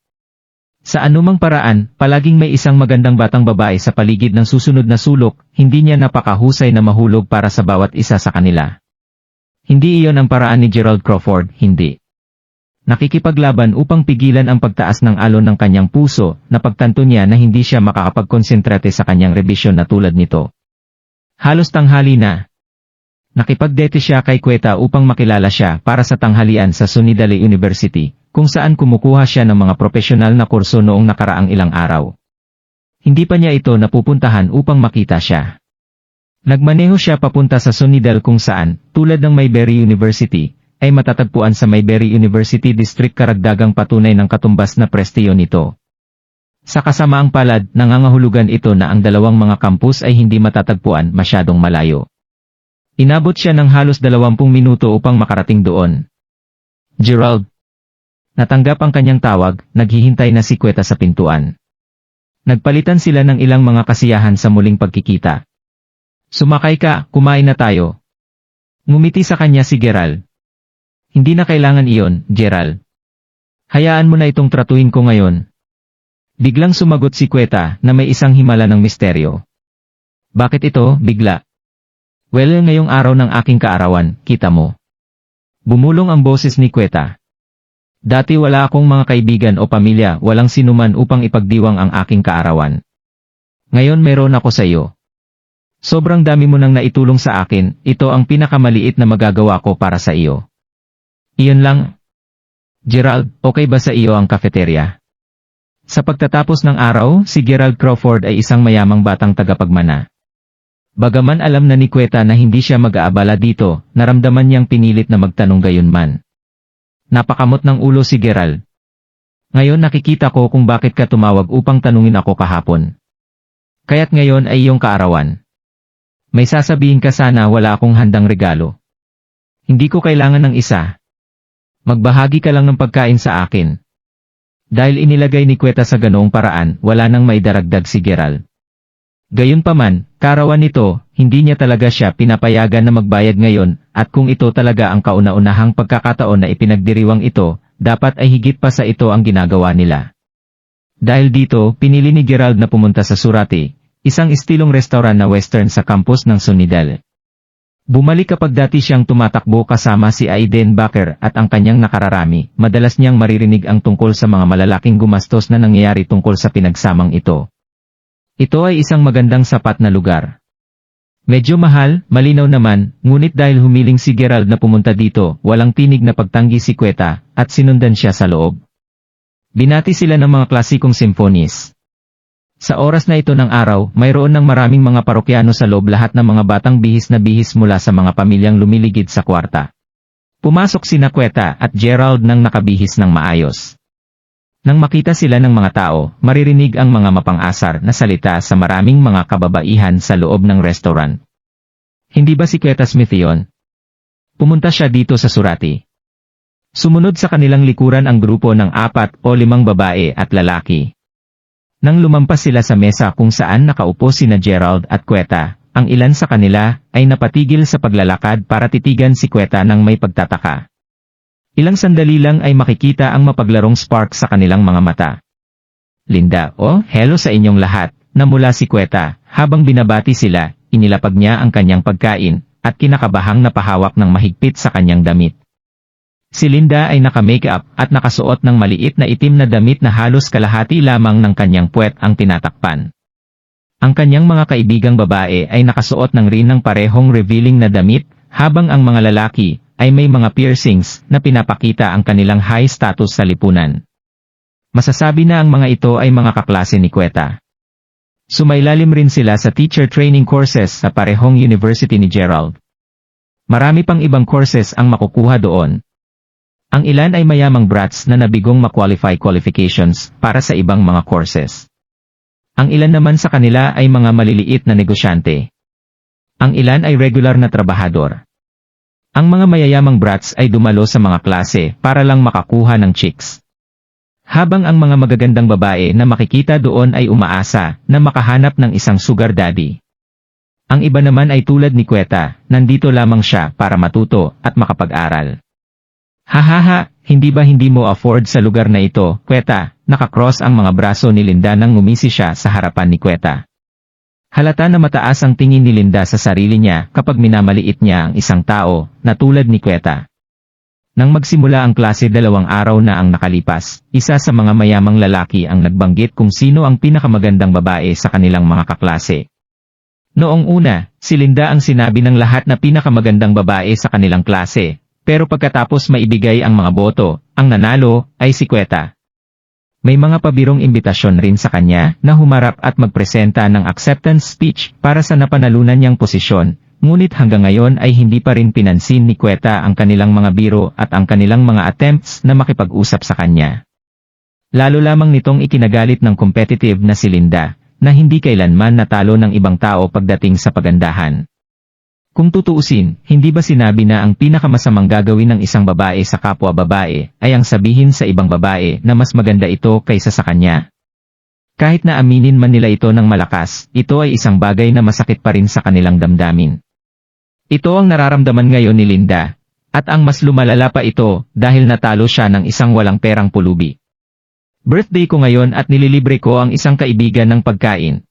Sa anumang paraan, palaging may isang magandang batang babae sa paligid ng susunod na sulok, hindi niya napakahusay na mahulog para sa bawat isa sa kanila. Hindi iyon ang paraan ni Gerald Crawford, hindi. Nakikipaglaban upang pigilan ang pagtaas ng alon ng kanyang puso, na pagtanto niya na hindi siya makakapagkonsentrate sa kanyang rebisyon na tulad nito. Halos tanghali na. Nakipagdate siya kay Queta upang makilala siya para sa tanghalian sa Sunidale University, kung saan kumukuha siya ng mga profesional na kurso noong nakaraang ilang araw. Hindi pa niya ito napupuntahan upang makita siya. Nagmaneho siya papunta sa Sunidale kung saan, tulad ng Mayberry University, ay matatagpuan sa Mayberry University District karagdagang patunay ng katumbas na prestiyo nito. Sa kasamaang palad, nangangahulugan ito na ang dalawang mga kampus ay hindi matatagpuan masyadong malayo. Inabot siya ng halos 20 minuto upang makarating doon. Gerald. Natanggap ang kanyang tawag, naghihintay na si Queta sa pintuan. Nagpalitan sila ng ilang mga kasiyahan sa muling pagkikita. Sumakay ka, kumain na tayo. Ngumiti sa kanya si Gerald. Hindi na kailangan iyon, Gerald. Hayaan mo na itong tratuhin ko ngayon. Biglang sumagot si Queta na may isang himala ng misteryo. Bakit ito, bigla? Well, ngayong araw ng aking kaarawan, kita mo. Bumulong ang boses ni Queta. Dati wala akong mga kaibigan o pamilya, walang sinuman upang ipagdiwang ang aking kaarawan. Ngayon meron ako sa iyo. Sobrang dami mo nang naitulong sa akin, ito ang pinakamaliit na magagawa ko para sa iyo. Iyon lang. Gerald, okay ba sa iyo ang cafeteria? Sa pagtatapos ng araw, si Gerald Crawford ay isang mayamang batang tagapagmana. Bagaman alam na ni Queta na hindi siya mag-aabala dito, naramdaman niyang pinilit na magtanong gayunman. Napakamot ng ulo si Gerald. Ngayon nakikita ko kung bakit ka tumawag upang tanungin ako kahapon. Kaya't ngayon ay iyong kaarawan. May sasabihin ka sana wala akong handang regalo. Hindi ko kailangan ng isa. Magbahagi ka lang ng pagkain sa akin. Dahil inilagay ni Queta sa ganoong paraan, wala nang maidaragdag si Gerald. Gayunpaman, karawan nito, hindi niya talaga siya pinapayagan na magbayad ngayon, at kung ito talaga ang kauna-unahang pagkakataon na ipinagdiriwang ito, dapat ay higit pa sa ito ang ginagawa nila. Dahil dito, pinili ni Gerald na pumunta sa Surati, isang estilong restaurant na western sa campus ng Sunidale. Bumalik kapag dati siyang tumatakbo kasama si Aiden Baker at ang kanyang nakararami, madalas niyang maririnig ang tungkol sa mga malalaking gumastos na nangyayari tungkol sa pinagsamang ito. Ito ay isang magandang sapat na lugar. Medyo mahal, malinaw naman, ngunit dahil humiling si Gerald na pumunta dito, walang tinig na pagtanggi si Queta, at sinundan siya sa loob. Binati sila ng mga klasikong symphonies. Sa oras na ito ng araw, mayroon ng maraming mga parokyano sa loob, lahat ng mga batang bihis na bihis mula sa mga pamilyang lumiligid sa kwarta. Pumasok sina Queta at Gerald nang nakabihis ng maayos. Nang makita sila ng mga tao, maririnig ang mga mapang-asar na salita sa maraming mga kababaihan sa loob ng restaurant. Hindi ba si Queta Smith iyon? Pumunta siya dito sa Surati. Sumunod sa kanilang likuran ang grupo ng 4 o 5 babae at lalaki. Nang lumampas sila sa mesa kung saan nakaupo sina Gerald at Queta, ang ilan sa kanila ay napatigil sa paglalakad para titigan si Queta ng may pagtataka. Ilang sandali lang ay makikita ang mapaglarong spark sa kanilang mga mata. Linda, hello sa inyong lahat, namula si Queta, habang binabati sila, inilapag niya ang kanyang pagkain, at kinakabahang napahawak ng mahigpit sa kanyang damit. Si Linda ay naka-makeup at nakasuot ng maliit na itim na damit na halos kalahati lamang ng kanyang puwet ang tinatakpan. Ang kanyang mga kaibigang babae ay nakasuot ng rin ng parehong revealing na damit, habang ang mga lalaki ay may mga piercings na pinapakita ang kanilang high status sa lipunan. Masasabi na ang mga ito ay mga kaklase ni Queta. Sumailalim rin sila sa teacher training courses sa parehong university ni Gerald. Marami pang ibang courses ang makukuha doon. Ang ilan ay mayamang brats na nabigong ma-qualify qualifications para sa ibang mga courses. Ang ilan naman sa kanila ay mga maliliit na negosyante. Ang ilan ay regular na trabahador. Ang mga mayayamang brats ay dumalo sa mga klase para lang makakuha ng chicks. Habang ang mga magagandang babae na makikita doon ay umaasa na makahanap ng isang sugar daddy. Ang iba naman ay tulad ni Queta, nandito lamang siya para matuto at makapag-aral. Hahaha, hindi ba hindi mo afford sa lugar na ito, Queta? nakakross ang mga braso ni Linda nang ngumisi siya sa harapan ni Queta. Halata na mataas ang tingin ni Linda sa sarili niya kapag minamaliit niya ang isang tao na tulad ni Queta. Nang magsimula ang klase 2 araw na ang nakalipas, isa sa mga mayamang lalaki ang nagbanggit kung sino ang pinakamagandang babae sa kanilang mga kaklase. Noong una, si Linda ang sinabi ng lahat na pinakamagandang babae sa kanilang klase, pero pagkatapos maibigay ang mga boto, ang nanalo ay si Queta. May mga pabirong imbitasyon rin sa kanya na humarap at magpresenta ng acceptance speech para sa napanalunan niyang posisyon, ngunit hanggang ngayon ay hindi pa rin pinansin ni Queta ang kanilang mga biro at ang kanilang mga attempts na makipag-usap sa kanya. Lalo lamang nitong ikinagalit ng competitive na si Linda, na hindi kailanman natalo ng ibang tao pagdating sa pagandahan. Kung tutuusin, hindi ba sinabi na ang pinakamasamang gagawin ng isang babae sa kapwa babae ay ang sabihin sa ibang babae na mas maganda ito kaysa sa kanya? Kahit na aminin man nila ito ng malakas, ito ay isang bagay na masakit pa rin sa kanilang damdamin. Ito ang nararamdaman ngayon ni Linda, at ang mas lumalala pa ito dahil natalo siya ng isang walang perang pulubi. Birthday ko ngayon at nililibre ko ang isang kaibigan ng pagkain.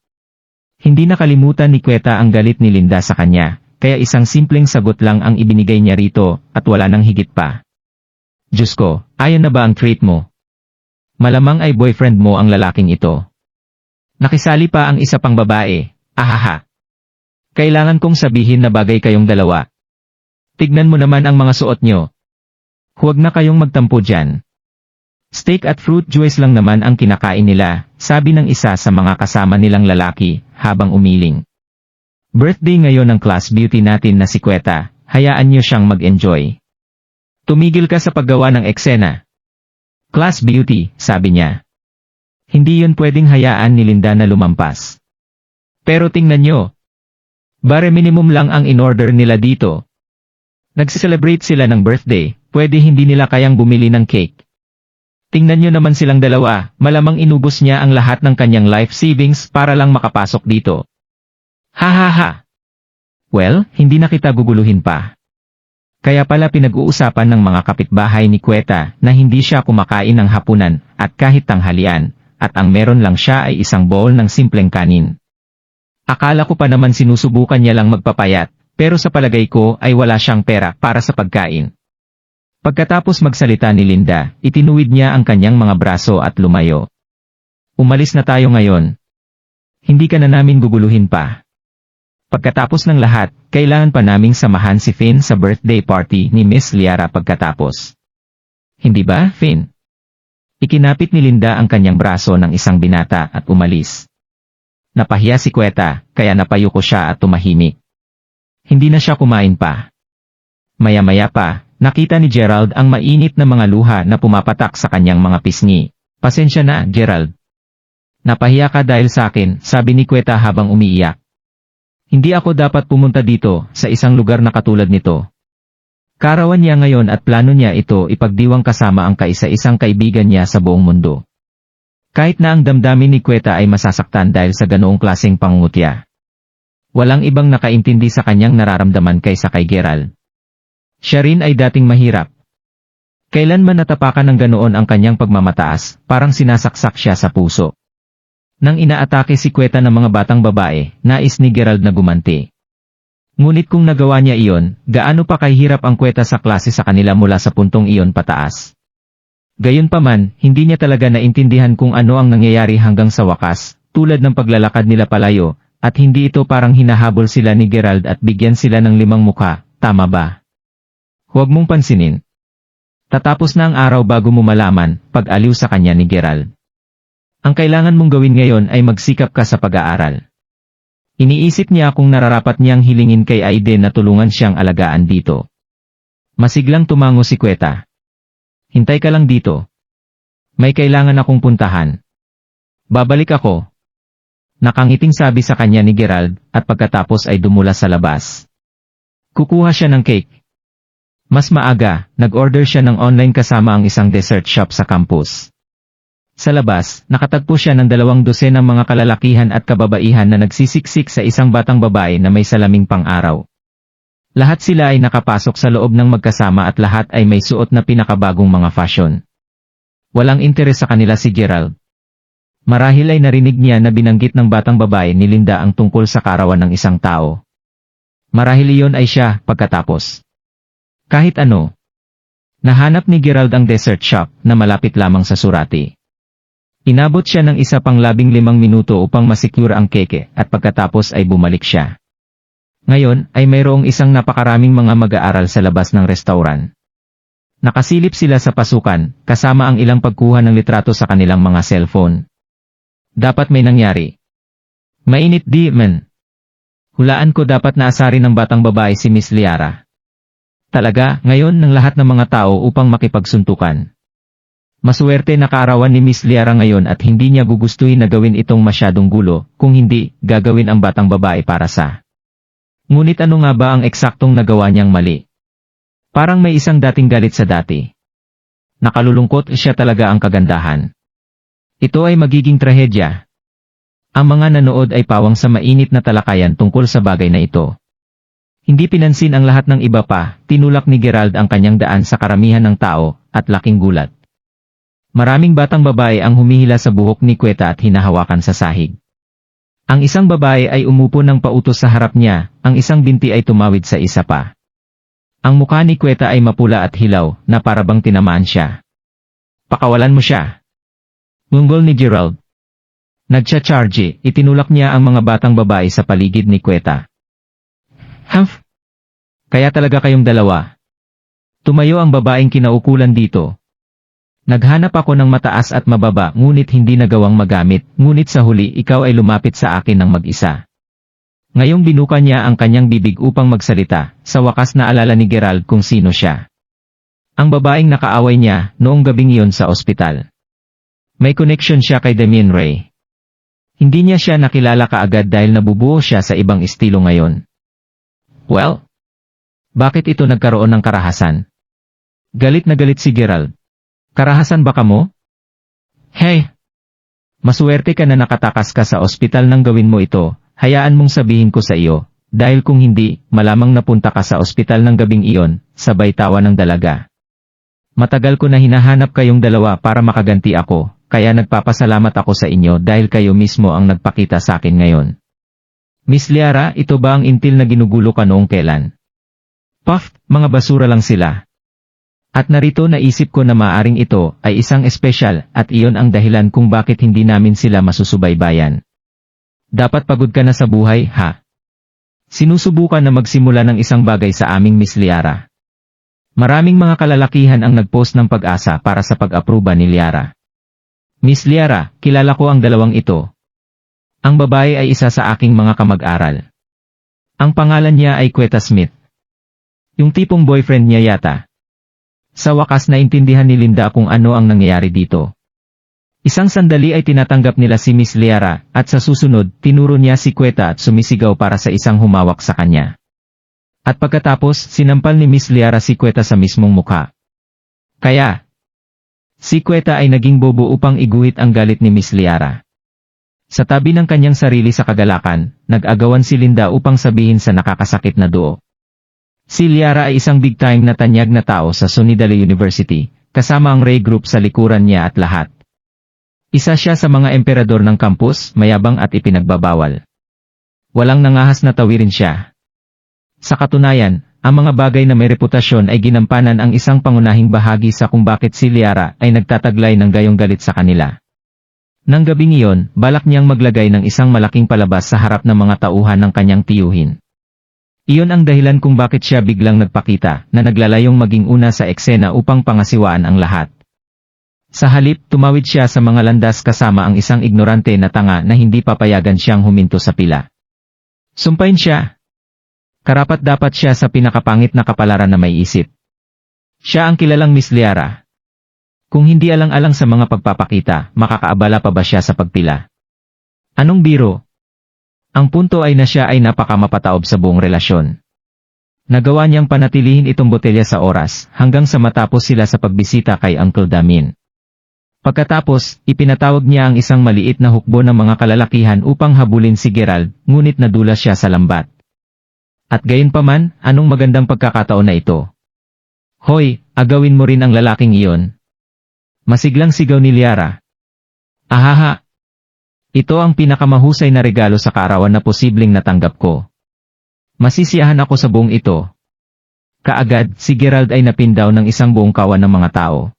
Hindi nakalimutan ni Queta ang galit ni Linda sa kanya. Kaya isang simpleng sagot lang ang ibinigay niya rito, at wala nang higit pa. Diyos ko, ayan na ba ang treat mo? Malamang ay boyfriend mo ang lalaking ito. Nakisali pa ang isa pang babae, ahaha. Kailangan kong sabihin na bagay kayong dalawa. Tignan mo naman ang mga suot nyo. Huwag na kayong magtampo dyan. Steak at fruit juice lang naman ang kinakain nila, sabi ng isa sa mga kasama nilang lalaki, habang umiling. Birthday ngayon ng class beauty natin na si Queta, hayaan niyo siyang mag-enjoy. Tumigil ka sa paggawa ng eksena. Class beauty, sabi niya. Hindi yun pwedeng hayaan ni Linda na lumampas. Pero tingnan niyo. Bare minimum lang ang in-order nila dito. Nagse-celebrate sila ng birthday, pwede hindi nila kayang bumili ng cake. Tingnan niyo naman silang dalawa, malamang inubos niya ang lahat ng kanyang life savings para lang makapasok dito. Ha ha ha. Well, hindi na kita guguluhin pa. Kaya pala pinag-uusapan ng mga kapitbahay ni Queta na hindi siya kumakain ng hapunan at kahit tanghalian, at ang meron lang siya ay isang bowl ng simpleng kanin. Akala ko pa naman sinusubukan niya lang magpapayat, pero sa palagay ko ay wala siyang pera para sa pagkain. Pagkatapos magsalita ni Linda, itinuwid niya ang kanyang mga braso at lumayo. Umalis na tayo ngayon. Hindi ka na namin guguluhin pa. Pagkatapos ng lahat, kailangan pa naming samahan si Finn sa birthday party ni Miss Liara pagkatapos. Hindi ba, Finn? Ikinapit ni Linda ang kanyang braso ng isang binata at umalis. Napahiya si Queta, kaya napayuko siya at tumahimik. Hindi na siya kumain pa. Maya-maya pa, nakita ni Gerald ang mainit na mga luha na pumapatak sa kanyang mga pisngi. Pasensya na, Gerald. Napahiya ka dahil sa akin, sabi ni Queta habang umiiyak. Hindi ako dapat pumunta dito, sa isang lugar na katulad nito. Karawan niya ngayon at plano niya ito ipagdiwang kasama ang kaisa-isang kaibigan niya sa buong mundo. Kahit na ang damdamin ni Queta ay masasaktan dahil sa ganoong klaseng pangungutya. Walang ibang nakaintindi sa kanyang nararamdaman kaysa kay Gerald. Siya rin ay dating mahirap. Kailanman natapakan ng ganoon ang kanyang pagmamataas, parang sinasaksak siya sa puso. Nang inaatake si Queta ng mga batang babae, nais ni Gerald na gumanti. Ngunit kung nagawa niya iyon, gaano pa kahirap ang Queta sa klase sa kanila mula sa puntong iyon pataas. Gayunpaman, hindi niya talaga naintindihan kung ano ang nangyayari hanggang sa wakas, tulad ng paglalakad nila palayo, at hindi ito parang hinahabol sila ni Gerald at bigyan sila ng 5 mukha, tama ba? Huwag mong pansinin. Tatapos na ang araw bago mo malaman, pag-aliw sa kanya ni Gerald. Ang kailangan mong gawin ngayon ay magsikap ka sa pag-aaral. Iniisip niya kung nararapat niyang hilingin kay Aiden na tulungan siyang alagaan dito. Masiglang tumango si Queta. Hintay ka lang dito. May kailangan akong puntahan. Babalik ako. Nakangiting sabi sa kanya ni Gerald, at pagkatapos ay dumula sa labas. Kukuha siya ng cake. Mas maaga, nag-order siya ng online kasama ang isang dessert shop sa campus. Sa labas, nakatagpo siya ng 2 dosenang mga kalalakihan at kababaihan na nagsisiksik sa isang batang babae na may salaming pang-araw. Lahat sila ay nakapasok sa loob ng magkasama at lahat ay may suot na pinakabagong mga fashion. Walang interes sa kanila si Gerald. Marahil ay narinig niya na binanggit ng batang babae ni Linda ang tungkol sa kaarawan ng isang tao. Marahil iyon ay siya pagkatapos. Kahit ano. Nahanap ni Gerald ang dessert shop na malapit lamang sa Surati. Inabot siya ng isa pang 15 minuto upang masikure ang keke at pagkatapos ay bumalik siya. Ngayon ay mayroong isang napakaraming mga mag-aaral sa labas ng restauran. Nakasilip sila sa pasukan kasama ang ilang pagkuha ng litrato sa kanilang mga cellphone. Dapat may nangyari. Mainit di man. Hulaan ko dapat naasarin ng batang babae si Miss Liara. Talaga, ngayon ng lahat ng mga tao upang makipagsuntukan. Maswerte na kaarawan ni Miss Liara ngayon at hindi niya gugustuhin na gawin itong masyadong gulo, kung hindi, gagawin ang batang babae para sa. Ngunit ano nga ba ang eksaktong nagawa niyang mali? Parang may isang dating galit sa dati. Nakalulungkot siya talaga ang kagandahan. Ito ay magiging trahedya. Ang mga nanood ay pawang sa mainit na talakayan tungkol sa bagay na ito. Hindi pinansin ang lahat ng iba pa, tinulak ni Gerald ang kanyang daan sa karamihan ng tao, at laking gulat. Maraming batang babae ang humihila sa buhok ni Queta at hinahawakan sa sahig. Ang isang babae ay umupo ng pautos sa harap niya, ang isang binti ay tumawid sa isa pa. Ang mukha ni Queta ay mapula at hilaw, na parabang tinamaan siya. Pakawalan mo siya. Ngunggol ni Gerald. Nagcha-charge, itinulak niya ang mga batang babae sa paligid ni Queta. Humph! Kaya talaga kayong dalawa. Tumayo ang babaeng kinaukulan dito. Naghanap ako ng mataas at mababa ngunit hindi nagawang magamit, ngunit sa huli ikaw ay lumapit sa akin ng mag-isa. Ngayong binuka niya ang kanyang bibig upang magsalita, sa wakas naalala ni Gerald kung sino siya. Ang babaeng nakaaway niya noong gabing iyon sa ospital. May connection siya kay Damien Ray. Hindi niya siya nakilala kaagad dahil nabubuo siya sa ibang estilo ngayon. Well, bakit ito nagkaroon ng karahasan? Galit na galit si Gerald. Karahasan ba ka mo? Hey! Maswerte ka na nakatakas ka sa ospital nang gawin mo ito, hayaan mong sabihin ko sa iyo, dahil kung hindi, malamang napunta ka sa ospital ng gabing iyon, sabay tawa ng dalaga. Matagal ko na hinahanap kayong dalawa para makaganti ako, kaya nagpapasalamat ako sa inyo dahil kayo mismo ang nagpakita sa akin ngayon. Miss Liara, ito ba ang intil na ginugulo ka noong kailan? Puff, mga basura lang sila. At narito naisip ko na maaring ito ay isang espesyal at iyon ang dahilan kung bakit hindi namin sila masusubaybayan. Dapat pagod ka na sa buhay, ha? Sinusubukan na magsimula ng isang bagay sa aming Miss Liara. Maraming mga kalalakihan ang nagpost ng pag-asa para sa pag-aproba ni Liara. Miss Liara, kilala ko ang dalawang ito. Ang babae ay isa sa aking mga kamag-aral. Ang pangalan niya ay Queta Smith. Yung tipong boyfriend niya yata. Sa wakas naintindihan ni Linda kung ano ang nangyayari dito. Isang sandali ay tinatanggap nila si Miss Liara, at sa susunod, tinuro niya si Queta at sumisigaw para sa isang humawak sa kanya. At pagkatapos, sinampal ni Miss Liara si Queta sa mismong mukha. Kaya, si Queta ay naging bobo upang iguhit ang galit ni Miss Liara. Sa tabi ng kanyang sarili sa kagalakan, nag-agawan si Linda upang sabihin sa nakakasakit na duo. Si Liara ay isang big-time na tanyag na tao sa Sunnyvale University, kasama ang Ray Group sa likuran niya at lahat. Isa siya sa mga emperador ng campus, mayabang at ipinagbabawal. Walang nangahas na tawirin siya. Sa katunayan, ang mga bagay na may reputasyon ay ginampanan ang isang pangunahing bahagi sa kung bakit si Liara ay nagtataglay ng gayong galit sa kanila. Nang gabing iyon, balak niyang maglagay ng isang malaking palabas sa harap ng mga tauhan ng kanyang tiyuhin. Iyon ang dahilan kung bakit siya biglang nagpakita na naglalayong maging una sa eksena upang pangasiwaan ang lahat. Sa halip, tumawid siya sa mga landas kasama ang isang ignorante na tanga na hindi papayagan siyang huminto sa pila. Sumpain siya. Karapat-dapat siya sa pinakapangit na kapalaran na may isip. Siya ang kilalang Miss Liara. Kung hindi alang-alang sa mga pagpapakita, makakaabala pa ba siya sa pagpila? Anong biro? Ang punto ay na siya ay napakamapataob sa buong relasyon. Nagawa niyang panatilihin itong botelya sa oras, hanggang sa matapos sila sa pagbisita kay Uncle Damien. Pagkatapos, ipinatawag niya ang isang maliit na hukbo ng mga kalalakihan upang habulin si Gerald, ngunit nadulas siya sa lambat. At gayunpaman, anong magandang pagkakataon na ito? Hoy, agawin mo rin ang lalaking iyon. Masiglang sigaw ni Liara. Ahaha! Ito ang pinakamahusay na regalo sa kaarawan na posibleng natanggap ko. Masisiyahan ako sa buong ito. Kaagad, si Gerald ay napindaw ng isang buong kawan ng mga tao.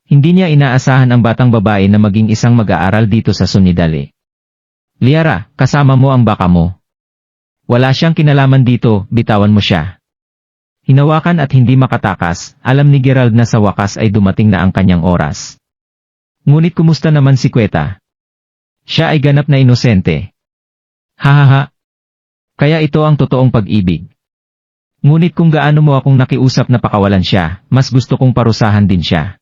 Hindi niya inaasahan ang batang babae na maging isang mag-aaral dito sa Sunidale. Liara, kasama mo ang baka mo. Wala siyang kinalaman dito, bitawan mo siya. Hinawakan at hindi makatakas, alam ni Gerald na sa wakas ay dumating na ang kanyang oras. Ngunit kumusta naman si Queta? Siya ay ganap na inosente. Hahaha. Kaya ito ang totoong pag-ibig. Ngunit kung gaano mo akong nakiusap na pakawalan siya, mas gusto kong parusahan din siya.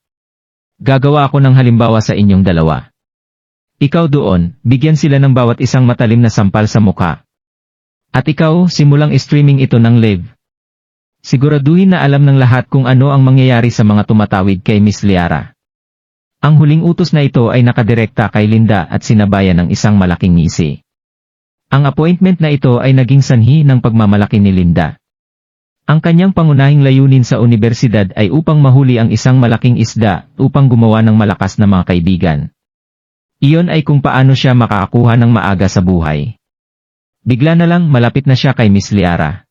Gagawa ako ng halimbawa sa inyong dalawa. Ikaw doon, bigyan sila ng bawat isang matalim na sampal sa mukha. At ikaw, simulang streaming ito ng live. Siguraduhin na alam ng lahat kung ano ang mangyayari sa mga tumatawid kay Miss Liara. Ang huling utos na ito ay nakadirekta kay Linda at sinabayan ng isang malaking ngisi. Ang appointment na ito ay naging sanhi ng pagmamalaki ni Linda. Ang kanyang pangunahing layunin sa universidad ay upang mahuli ang isang malaking isda upang gumawa ng malakas na mga kaibigan. Iyon ay kung paano siya makakakuha ng maaga sa buhay. Bigla na lang malapit na siya kay Miss Liara.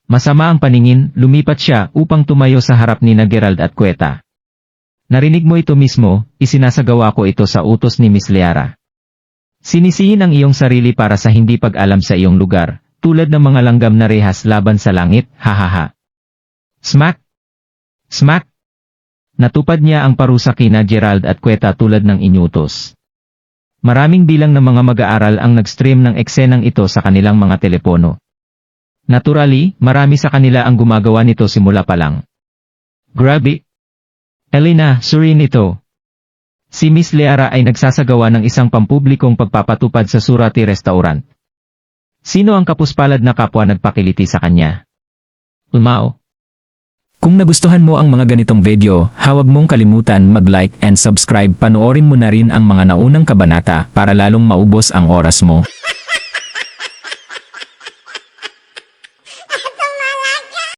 Masama ang paningin, lumipat siya upang tumayo sa harap ni Gerald at Queta. Narinig mo ito mismo, isinasagawa ko ito sa utos ni Miss Liara. Sinisihin ang iyong sarili para sa hindi pag-alam sa iyong lugar, tulad ng mga langgam na rehas laban sa langit, hahaha. Smack! Smack! Natupad niya ang parusa kina Gerald at Queta tulad ng inyutos. Maraming bilang ng mga mag-aaral ang nag-stream ng eksenang ito sa kanilang mga telepono. Naturally, marami sa kanila ang gumagawa nito simula pa lang. Grabe! Elena, surin ito. Si Miss Liara ay nagsasagawa ng isang pampublikong pagpapatupad sa Surati Restaurant. Sino ang kapuspalad na kapwa nagpakiliti sa kanya? Umao. Kung nagustuhan mo ang mga ganitong video, huwag mong kalimutan mag-like and subscribe. Panoorin mo na rin ang mga naunang kabanata para lalong maubos ang oras mo.